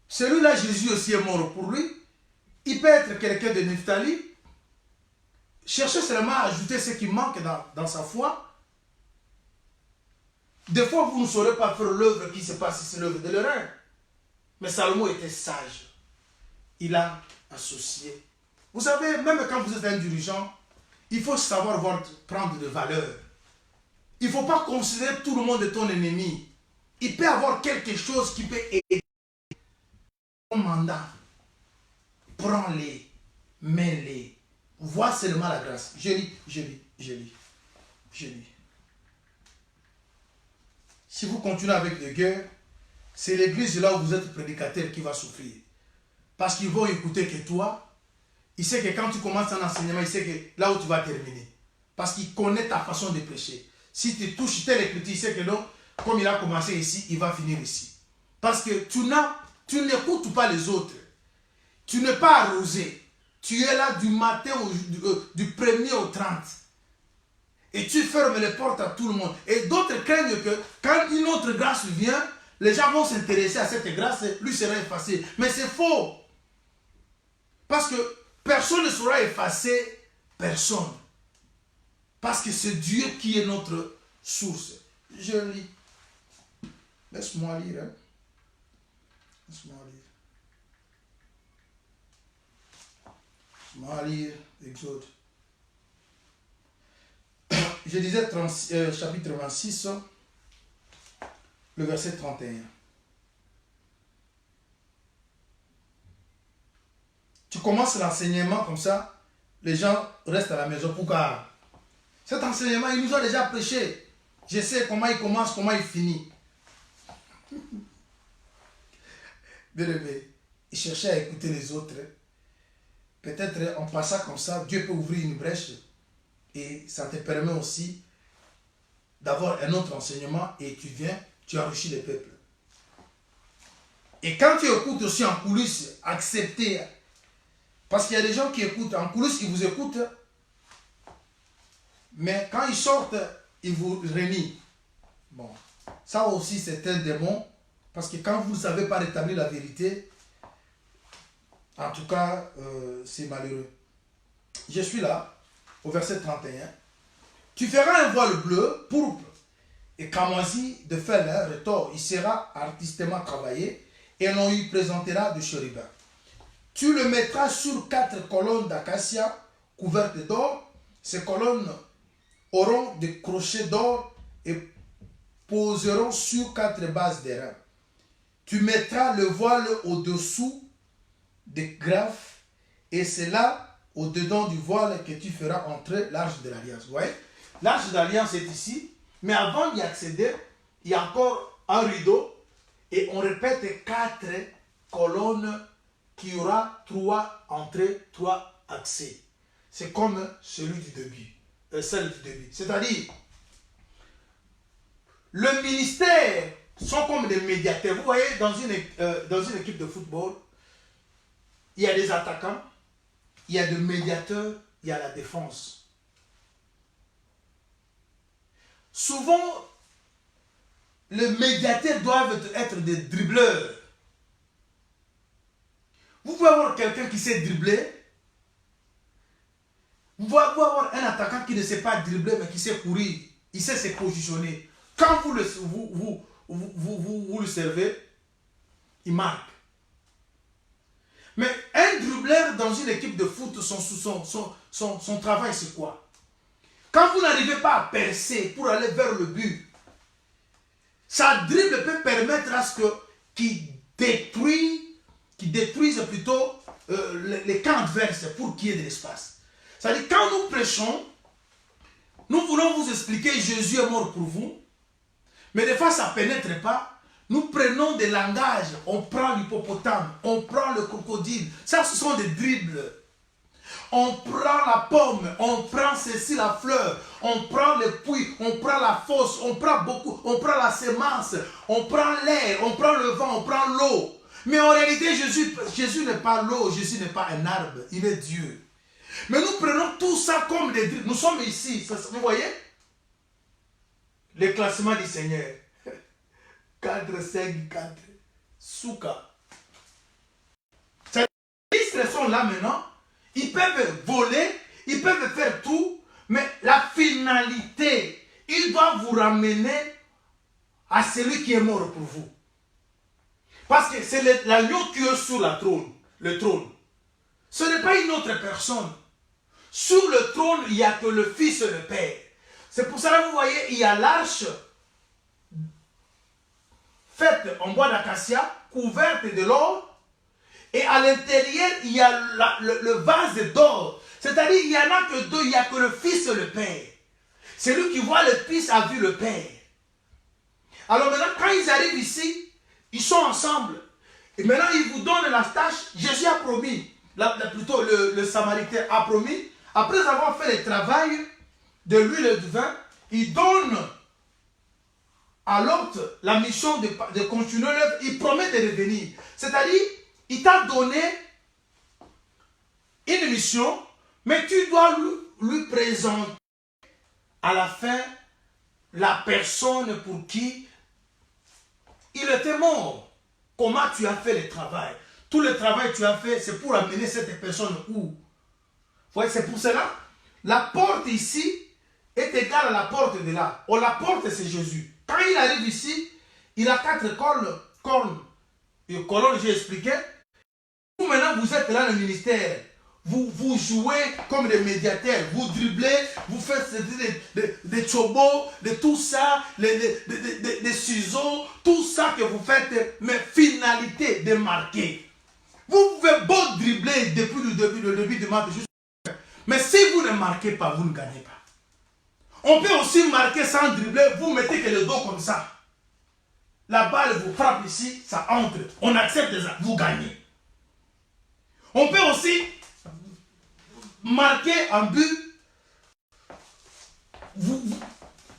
Celui-là, Jésus aussi est mort pour lui. Il peut être quelqu'un de Nephtali. Cherchez seulement à ajouter ce qui manque dans sa foi. Des fois, vous ne saurez pas faire l'œuvre qui se passe, c'est l'œuvre de l'erreur. Mais Salomon était sage. Il a associé. Vous savez, même quand vous êtes un dirigeant, il faut savoir prendre de valeur. Il ne faut pas considérer tout le monde ton ennemi. Il peut avoir quelque chose qui peut aider. Ton mandat, prends-les, mets-les. Vois seulement la grâce. Je lis. Si vous continuez avec des guerres, c'est l'église là où vous êtes prédicateur qui va souffrir. Parce qu'ils vont écouter que toi. Il sait que quand tu commences un enseignement, il sait que là où tu vas terminer. Parce qu'il connaît ta façon de prêcher. Si tu touches tel écriture, il sait que non, comme il a commencé ici, il va finir ici. Parce que tu n'écoutes pas les autres. Tu n'es pas arrosé. Tu es là du matin du 1er au 30. et tu fermes les portes à tout le monde. Et d'autres craignent que quand une autre grâce vient, les gens vont s'intéresser à cette grâce et lui sera effacé. Mais c'est faux. Parce que personne ne sera effacé, personne. Parce que c'est Dieu qui est notre source. Je lis. Laisse-moi lire. Hein. Laisse-moi lire. Laisse-moi lire. Exode. Je disais chapitre 26, le verset 31. Tu commences l'enseignement comme ça, les gens restent à la maison. Pourquoi? Cet enseignement, ils nous ont déjà prêché. Je sais comment il commence, comment il finit. Bien-aimé, il cherchait à écouter les autres. Peut-être en passant comme ça, Dieu peut ouvrir une brèche et ça te permet aussi d'avoir un autre enseignement et tu viens, tu enrichis les peuples. Et quand tu écoutes aussi en coulisses, accepter. Parce qu'il y a des gens qui écoutent en coulisses, ils vous écoutent, mais quand ils sortent, ils vous renient. Bon, ça aussi c'est un démon, parce que quand vous ne savez pas rétablir la vérité, en tout cas, c'est malheureux. Je suis là, au verset 31. Tu feras un voile bleu, pourpre et cramoisi de fer retors. Il sera artistement travaillé et l'on y présentera de chérubins. Tu le mettras sur 4 colonnes d'acacia couvertes d'or. Ces colonnes auront des crochets d'or et poseront sur 4 bases d'airain. Tu mettras le voile au-dessous des greffes et c'est là, au-dedans du voile, que tu feras entrer l'arche de l'alliance. Vous voyez? L'arche de l'alliance est ici, mais avant d'y accéder, il y a encore un rideau et on répète 4 colonnes qui aura 3 entrées, 3 accès. C'est comme celui du début. Celle du début. C'est-à-dire, le ministère sont comme des médiateurs. Vous voyez, dans une équipe de football, il y a des attaquants, il y a des médiateurs, il y a la défense. Souvent, les médiateurs doivent être des dribbleurs. Vous pouvez avoir quelqu'un qui sait dribbler. Vous pouvez avoir un attaquant qui ne sait pas dribbler, mais qui sait courir. Il sait se positionner. Quand vous le servez, il marque. Mais un dribbleur dans une équipe de foot, son travail, c'est quoi? Quand vous n'arrivez pas à percer pour aller vers le but, sa dribble peut permettre à ce qu'il détruise plutôt les camps adverses pour qu'il y ait de l'espace. C'est-à-dire, quand nous prêchons, nous voulons vous expliquer Jésus est mort pour vous, mais des fois ça ne pénètre pas. Nous prenons des langages, on prend l'hippopotame, on prend le crocodile. Ça, ce sont des dribbles. On prend la pomme, on prend ceci, la fleur, on prend le puits, on prend la fosse, on prend beaucoup, on prend la semence, on prend l'air, on prend le vent, on prend l'eau. Mais en réalité, Jésus n'est pas l'eau, Jésus n'est pas un arbre, il est Dieu. Mais nous prenons tout ça comme des dribbles. Nous sommes ici, vous voyez? Le classement du Seigneur. 4, 5, 4. Souka. Ces ministres sont là maintenant. Ils peuvent voler, ils peuvent faire tout, mais la finalité, ils doivent vous ramener à celui qui est mort pour vous. Parce que c'est l'agneau qui est sur le trône. Ce n'est pas une autre personne. Sur le trône, il n'y a que le Fils et le Père. C'est pour ça que vous voyez, il y a l'arche faite en bois d'acacia, couverte de l'or, et à l'intérieur, il y a le vase d'or. C'est-à-dire, il n'y en a que deux, il n'y a que le Fils et le Père. Celui qui voit le Fils a vu le Père. Alors maintenant, quand ils arrivent ici, ils sont ensemble. Et maintenant, ils vous donnent la tâche. Jésus a promis, plutôt le Samaritain a promis, après avoir fait le travail de l'huile et du vin, il donne à l'autre la mission de continuer l'œuvre. Il promet de revenir. C'est-à-dire, il t'a donné une mission, mais tu dois lui présenter à la fin, la personne pour qui il était mort. Comment tu as fait le travail? Tout le travail que tu as fait, c'est pour amener cette personne où? Vous voyez, c'est pour cela. La porte ici est égale à la porte de là. Oh, la porte, c'est Jésus. Quand il arrive ici, il a 4 cornes. Et colonnes, j'ai expliqué. Vous, maintenant, vous êtes là dans le ministère. Vous jouez comme des médiateurs. Vous dribblez, vous faites des chobos, de tout ça, des ciseaux, tout ça que vous faites, mais finalité de marquer. Vous pouvez beau dribbler depuis le début du match, mais si vous ne marquez pas, vous ne gagnez pas. On peut aussi marquer sans dribbler, vous mettez que le dos comme ça. La balle vous frappe ici, ça entre. On accepte ça, vous gagnez. On peut aussi marquer un but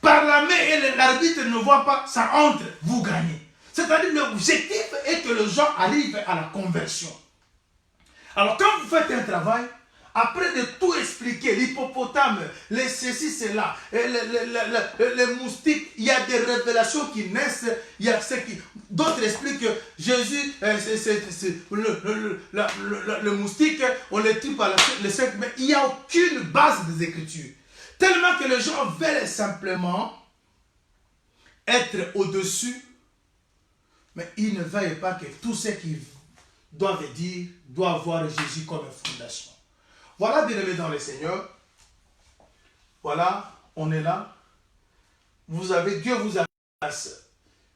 par la main et l'arbitre ne voit pas, ça entre, vous gagnez. C'est-à-dire l'objectif est que les gens arrivent à la conversion. Alors quand vous faites un travail, après de tout expliquer, l'hippopotame, les ceci, cela, les moustiques, il y a des révélations qui naissent, il y a ce qui... D'autres expliquent que Jésus, le moustique, on le tue par le sexe, mais il n'y a aucune base des Écritures. Tellement que les gens veulent simplement être au-dessus, mais ils ne veulent pas que tout ce qu'ils doivent dire doit avoir Jésus comme fondation. Voilà, bien-aimés dans le Seigneur. Voilà, on est là. Dieu vous a grâce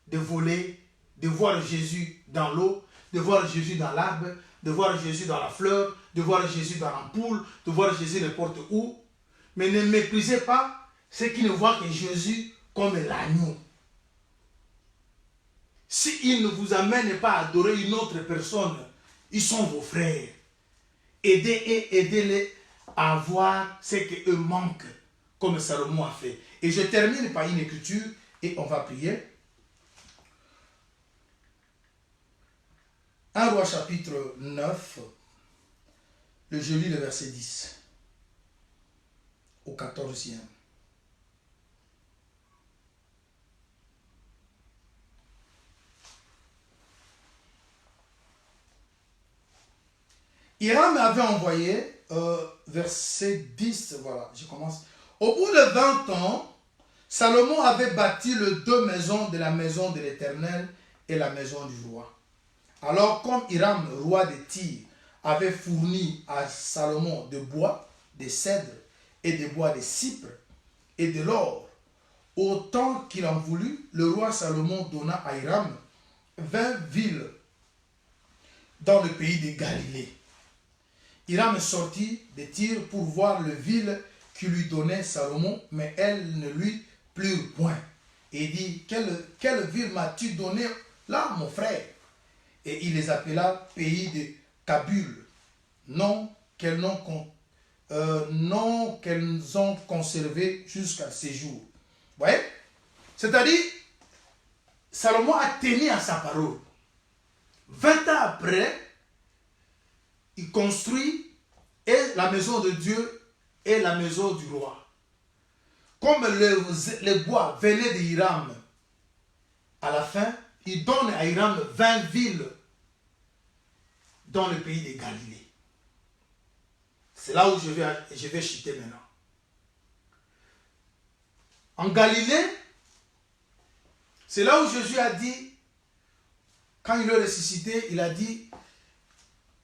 de voler, de voir Jésus dans l'eau, de voir Jésus dans l'arbre, de voir Jésus dans la fleur, de voir Jésus dans l'ampoule, de voir Jésus n'importe où. Mais ne méprisez pas ceux qui ne voient que Jésus comme l'agneau. S'ils ne vous amènent pas à adorer une autre personne, ils sont vos frères. Aidez-les à voir ce qu'eux manquent, comme Salomon a fait. Et je termine par une écriture et on va prier. 1 Roi chapitre 9, je lis le verset 10 au 14e. Hiram avait envoyé, verset 10, voilà, je commence. Au bout de 20 ans, Salomon avait bâti les 2 maisons de la maison de l'Éternel et la maison du roi. Alors, comme Hiram, roi de Tyr, avait fourni à Salomon de bois, de cèdre et de bois de cypre et de l'or, autant qu'il en voulut, le roi Salomon donna à Hiram 20 villes dans le pays de Galilée. Hiram sortit de Tyr pour voir les villes qui lui donnait Salomon, mais elles ne lui plurent point. Et il dit, quelle ville m'as-tu donné là, mon frère? Et il les appela pays de Kabul, nom qu'elles ont conservé jusqu'à ces jours. Vous voyez? C'est-à-dire, Salomon a tenu à sa parole. 20 ans après, il construit et la maison de Dieu et la maison du roi. Comme les bois venaient d'Hiram, à la fin, il donne à Hiram 20 villes dans le pays de Galilée. C'est là où je vais chuter maintenant. En Galilée, c'est là où Jésus a dit, quand il est ressuscité, il a dit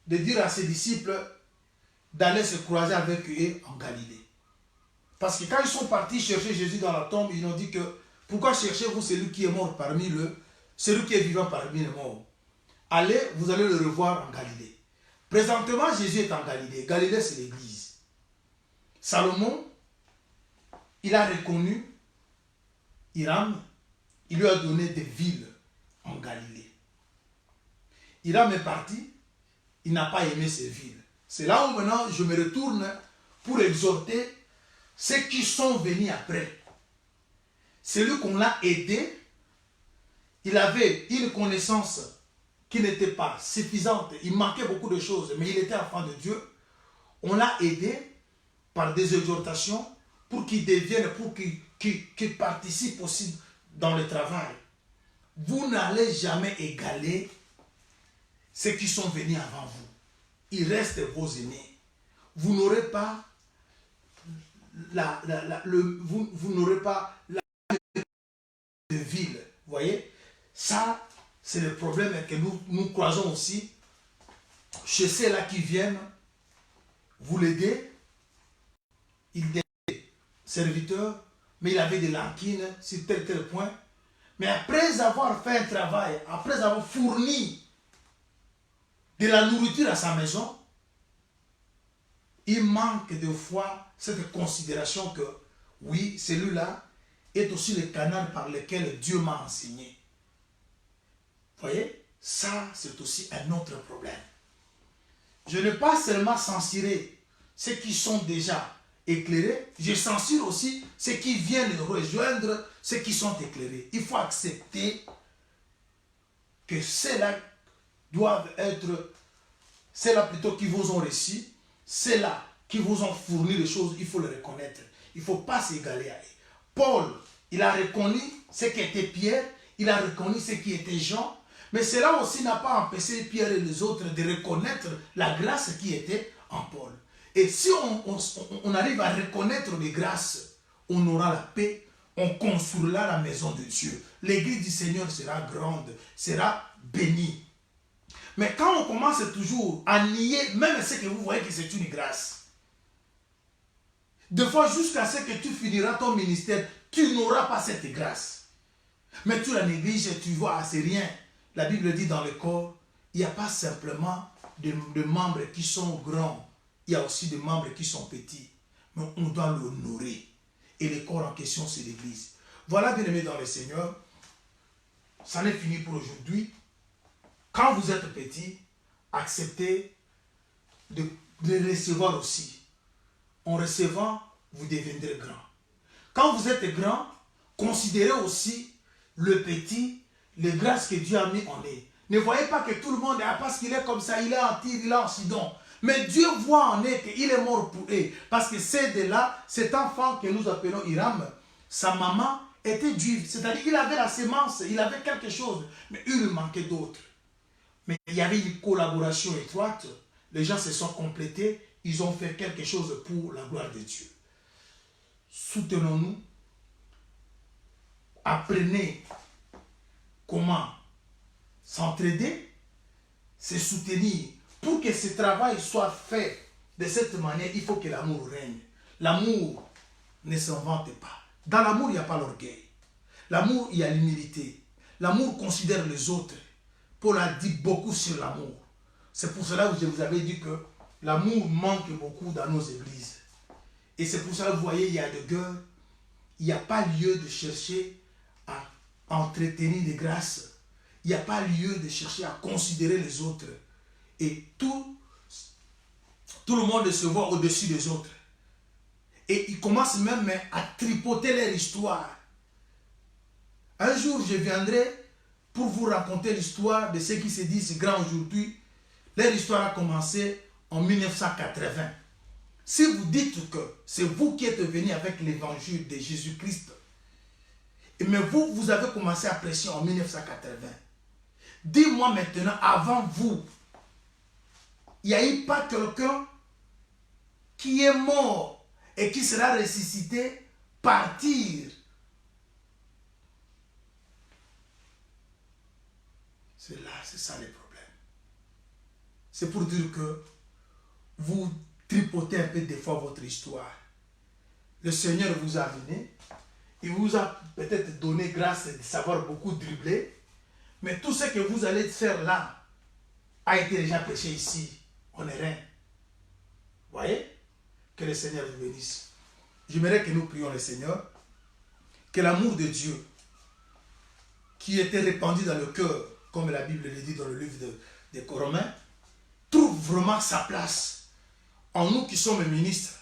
de dire à ses disciples d'aller se croiser avec eux en Galilée. Parce que quand ils sont partis chercher Jésus dans la tombe, ils ont dit que pourquoi cherchez-vous celui qui est mort parmi celui qui est vivant parmi les morts? Allez, vous allez le revoir en Galilée. Présentement, Jésus est en Galilée. Galilée, c'est l'église. Salomon, il a reconnu Hiram, il lui a donné des villes en Galilée. Hiram est parti, il n'a pas aimé ces villes. C'est là où maintenant je me retourne pour exhorter ceux qui sont venus après. Celui qu'on a aidé, il avait une connaissance qui n'était pas suffisante. Il manquait beaucoup de choses, mais il était enfant de Dieu. On l'a aidé par des exhortations, pour qu'ils deviennent, pour qu'ils participent aussi dans le travail. Vous n'allez jamais égaler ceux qui sont venus avant vous. Ils restent vos aînés. Vous n'aurez pas vous n'aurez pas la de ville. Vous voyez? Ça, c'est le problème que nous croisons aussi chez ceux-là qui viennent vous l'aider. Il était serviteur, mais il avait des lanquines sur tel point. Mais après avoir fait un travail, après avoir fourni de la nourriture à sa maison, il manque de fois cette considération que, oui, celui-là est aussi le canal par lequel Dieu m'a enseigné. Vous voyez, ça, c'est aussi un autre problème. Je n'ai pas seulement censuré ceux qui sont déjà éclairés, je censure aussi ceux qui viennent rejoindre ceux qui sont éclairés. Il faut accepter que ceux-là doivent être, ceux-là plutôt qui vous ont reçu, ceux-là qui vous ont fourni les choses, il faut le reconnaître. Il ne faut pas s'égaler à eux. Paul, il a reconnu ce qui était Pierre, il a reconnu ce qui était Jean, mais cela aussi n'a pas empêché Pierre et les autres de reconnaître la grâce qui était en Paul. Et si on arrive à reconnaître les grâces, on aura la paix, on construira la maison de Dieu. L'église du Seigneur sera grande, sera bénie. Mais quand on commence toujours à nier, même ce que vous voyez que c'est une grâce, des fois jusqu'à ce que tu finiras ton ministère, tu n'auras pas cette grâce. Mais tu la négliges, tu vois, c'est rien. La Bible dit dans le corps, il n'y a pas simplement de membres qui sont grands, il y a aussi des membres qui sont petits. Mais on doit l'honorer. Et le corps en question, c'est l'église. Voilà, bien-aimés dans le Seigneur, ça n'est fini pour aujourd'hui. Quand vous êtes petit, acceptez de recevoir aussi. En recevant, vous deviendrez grand. Quand vous êtes grand, considérez aussi le petit, les grâces que Dieu a mis en eux. Ne voyez pas que tout le monde, parce qu'il est comme ça, il est en Tyr, il est en Sidon. Mais Dieu voit en eux qu'il est mort pour eux. Parce que c'est de là, cet enfant que nous appelons Hiram, sa maman était juive. C'est-à-dire qu'il avait la sémence, il avait quelque chose, mais il lui manquait d'autres. Mais il y avait une collaboration étroite. Les gens se sont complétés. Ils ont fait quelque chose pour la gloire de Dieu. Soutenons-nous. Apprenez comment s'entraider, se soutenir. Pour que ce travail soit fait de cette manière, il faut que l'amour règne. L'amour ne s'invente pas. Dans l'amour, il n'y a pas l'orgueil. L'amour, il y a l'humilité. L'amour considère les autres. Paul a dit beaucoup sur l'amour. C'est pour cela que je vous avais dit que l'amour manque beaucoup dans nos églises. Et c'est pour cela que vous voyez, il y a des guerres. Il n'y a pas lieu de chercher à entretenir les grâces. Il n'y a pas lieu de chercher à considérer les autres. Et tout le monde se voit au-dessus des autres. Et ils commencent même à tripoter leur histoire. Un jour, je viendrai pour vous raconter l'histoire de ceux qui se disent grands aujourd'hui. Leur histoire a commencé en 1980. Si vous dites que c'est vous qui êtes venu avec l'évangile de Jésus-Christ, mais vous avez commencé à prêcher en 1980. Dis-moi maintenant, avant vous, il n'y a eu pas quelqu'un qui est mort et qui sera ressuscité, partir. C'est ça le problème. C'est pour dire que vous tripotez un peu des fois votre histoire. Le Seigneur vous a amené, il vous a peut-être donné grâce de savoir beaucoup dribbler, mais tout ce que vous allez faire là a été déjà prêché ici. On n'est rien. Vous voyez? Que le Seigneur vous bénisse. J'aimerais que nous prions le Seigneur, que l'amour de Dieu, qui était répandu dans le cœur, comme la Bible le dit dans le livre des Romains, trouve vraiment sa place en nous qui sommes ministres,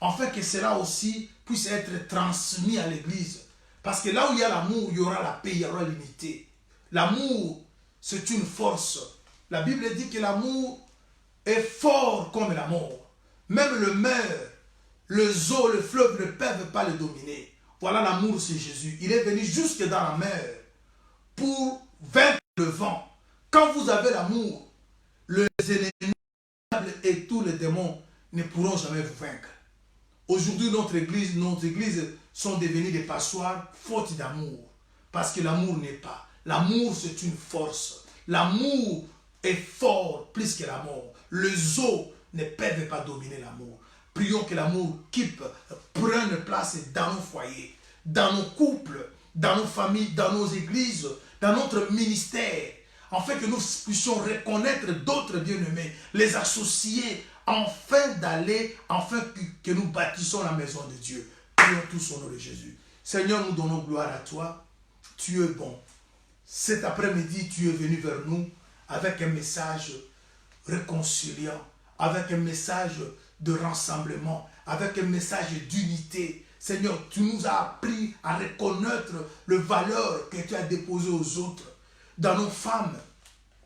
afin que cela aussi puisse être transmis à l'Église. Parce que là où il y a l'amour, il y aura la paix, il y aura l'unité. L'amour, c'est une force. La Bible dit que l'amour est fort comme la mort. Même les eaux, le fleuve ne peuvent pas le dominer. Voilà l'amour, c'est Jésus. Il est venu jusque dans la mer pour vaincre le vent. Quand vous avez l'amour, les ennemis et tous les démons ne pourront jamais vous vaincre. Aujourd'hui, nos églises sont devenues des passoires faute d'amour. Parce que l'amour n'est pas. L'amour, c'est une force. L'amour est fort plus que la mort. Les eaux ne peuvent pas dominer l'amour. Prions que l'amour prenne place dans nos foyers, dans nos couples, dans nos familles, dans nos églises, dans notre ministère, afin que nous puissions reconnaître d'autres bien-aimés, les associer, afin que nous bâtissons la maison de Dieu. Prions tous au nom de Jésus. Seigneur, nous donnons gloire à toi. Tu es bon. Cet après-midi, tu es venu vers nous avec un message réconciliant, avec un message de rassemblement, avec un message d'unité. Seigneur, tu nous as appris à reconnaître les valeurs que tu as déposées aux autres. Dans nos femmes,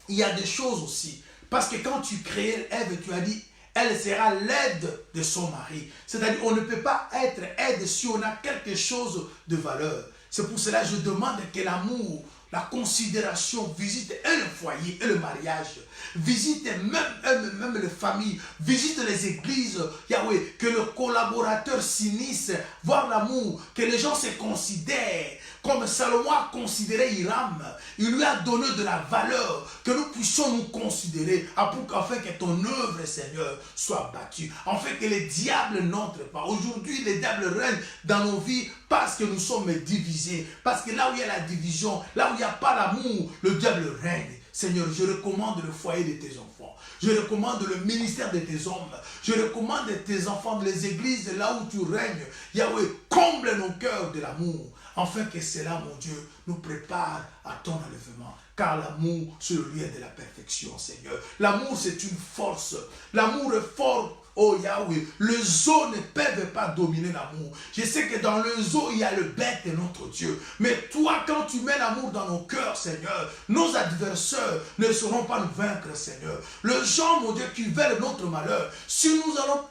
il y a des choses aussi. Parce que quand tu créais Ève, tu as dit, elle sera l'aide de son mari. C'est-à-dire, on ne peut pas être aide si on a quelque chose de valeur. C'est pour cela que je demande que l'amour, la considération visite et le foyer et le mariage, visite même les familles, visite les églises, Yahweh, que le collaborateur s'unisse, voir l'amour, que les gens se considèrent comme Salomon a considéré Hiram. Il lui a donné de la valeur, que nous puissions nous considérer, afin que ton œuvre, Seigneur, soit battue, afin que les diables n'entrent pas. Aujourd'hui, les diables règnent dans nos vies parce que nous sommes divisés, parce que là où il y a la division, là où il n'y a pas l'amour, le diable règne. Seigneur, je recommande le foyer de tes enfants. Je recommande le ministère de tes hommes. Je recommande tes enfants, les églises, là où tu règnes. Yahweh, comble nos cœurs de l'amour, afin que cela, mon Dieu, nous prépare à ton enlèvement. Car l'amour, c'est le lien de la perfection, Seigneur. L'amour, c'est une force. L'amour est fort. Oh Yahweh, les eaux ne peuvent pas dominer l'amour. Je sais que dans les eaux, il y a le bête de notre Dieu. Mais toi, quand tu mets l'amour dans nos cœurs, Seigneur, nos adversaires ne sauront pas nous vaincre, Seigneur. Les gens, mon Dieu, qui veulent notre malheur, si nous allons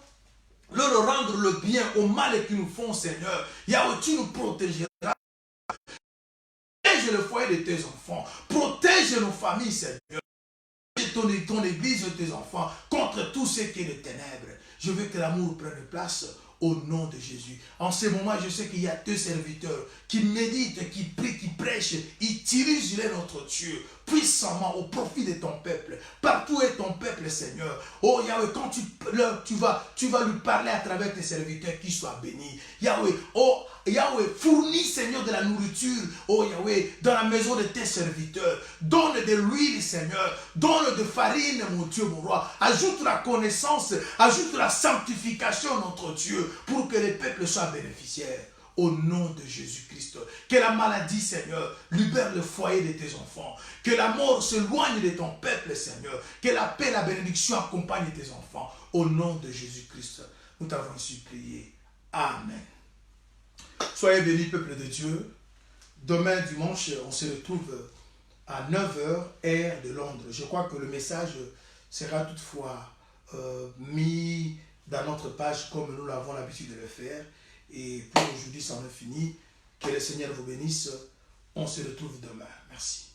leur rendre le bien au mal qu'ils nous font, Seigneur, Yahweh, tu nous protégeras. Protège le foyer de tes enfants. Protège nos familles, Seigneur. Ton église et tes enfants contre tout ce qui est de ténèbres. Je veux que l'amour prenne place au nom de Jésus. En ce moment, je sais qu'il y a deux serviteurs qui méditent, qui prient, qui prêchent. Ils utilisent notre Dieu puissamment au profit de ton peuple. Partout est ton peuple, Seigneur. Oh Yahweh, quand tu vas lui parler à travers tes serviteurs, qu'ils soient bénis. Yahweh, oh Yahweh, fournis, Seigneur, de la nourriture, oh Yahweh, dans la maison de tes serviteurs. Donne de l'huile, Seigneur. Donne de farine, mon Dieu, mon roi. Ajoute la connaissance, ajoute la sanctification, notre Dieu, pour que les peuples soient bénéficiaires. Au nom de Jésus-Christ. Que la maladie, Seigneur, libère le foyer de tes enfants. Que la mort s'éloigne de ton peuple, Seigneur. Que la paix et la bénédiction accompagnent tes enfants. Au nom de Jésus-Christ, nous t'avons supplié. Amen. Soyez bénis, peuple de Dieu. Demain, dimanche, on se retrouve à 9h, heure de Londres. Je crois que le message sera toutefois mis dans notre page comme nous l'avons l'habitude de le faire. Et pour aujourd'hui, c'en est fini. Que le Seigneur vous bénisse. On se retrouve demain. Merci.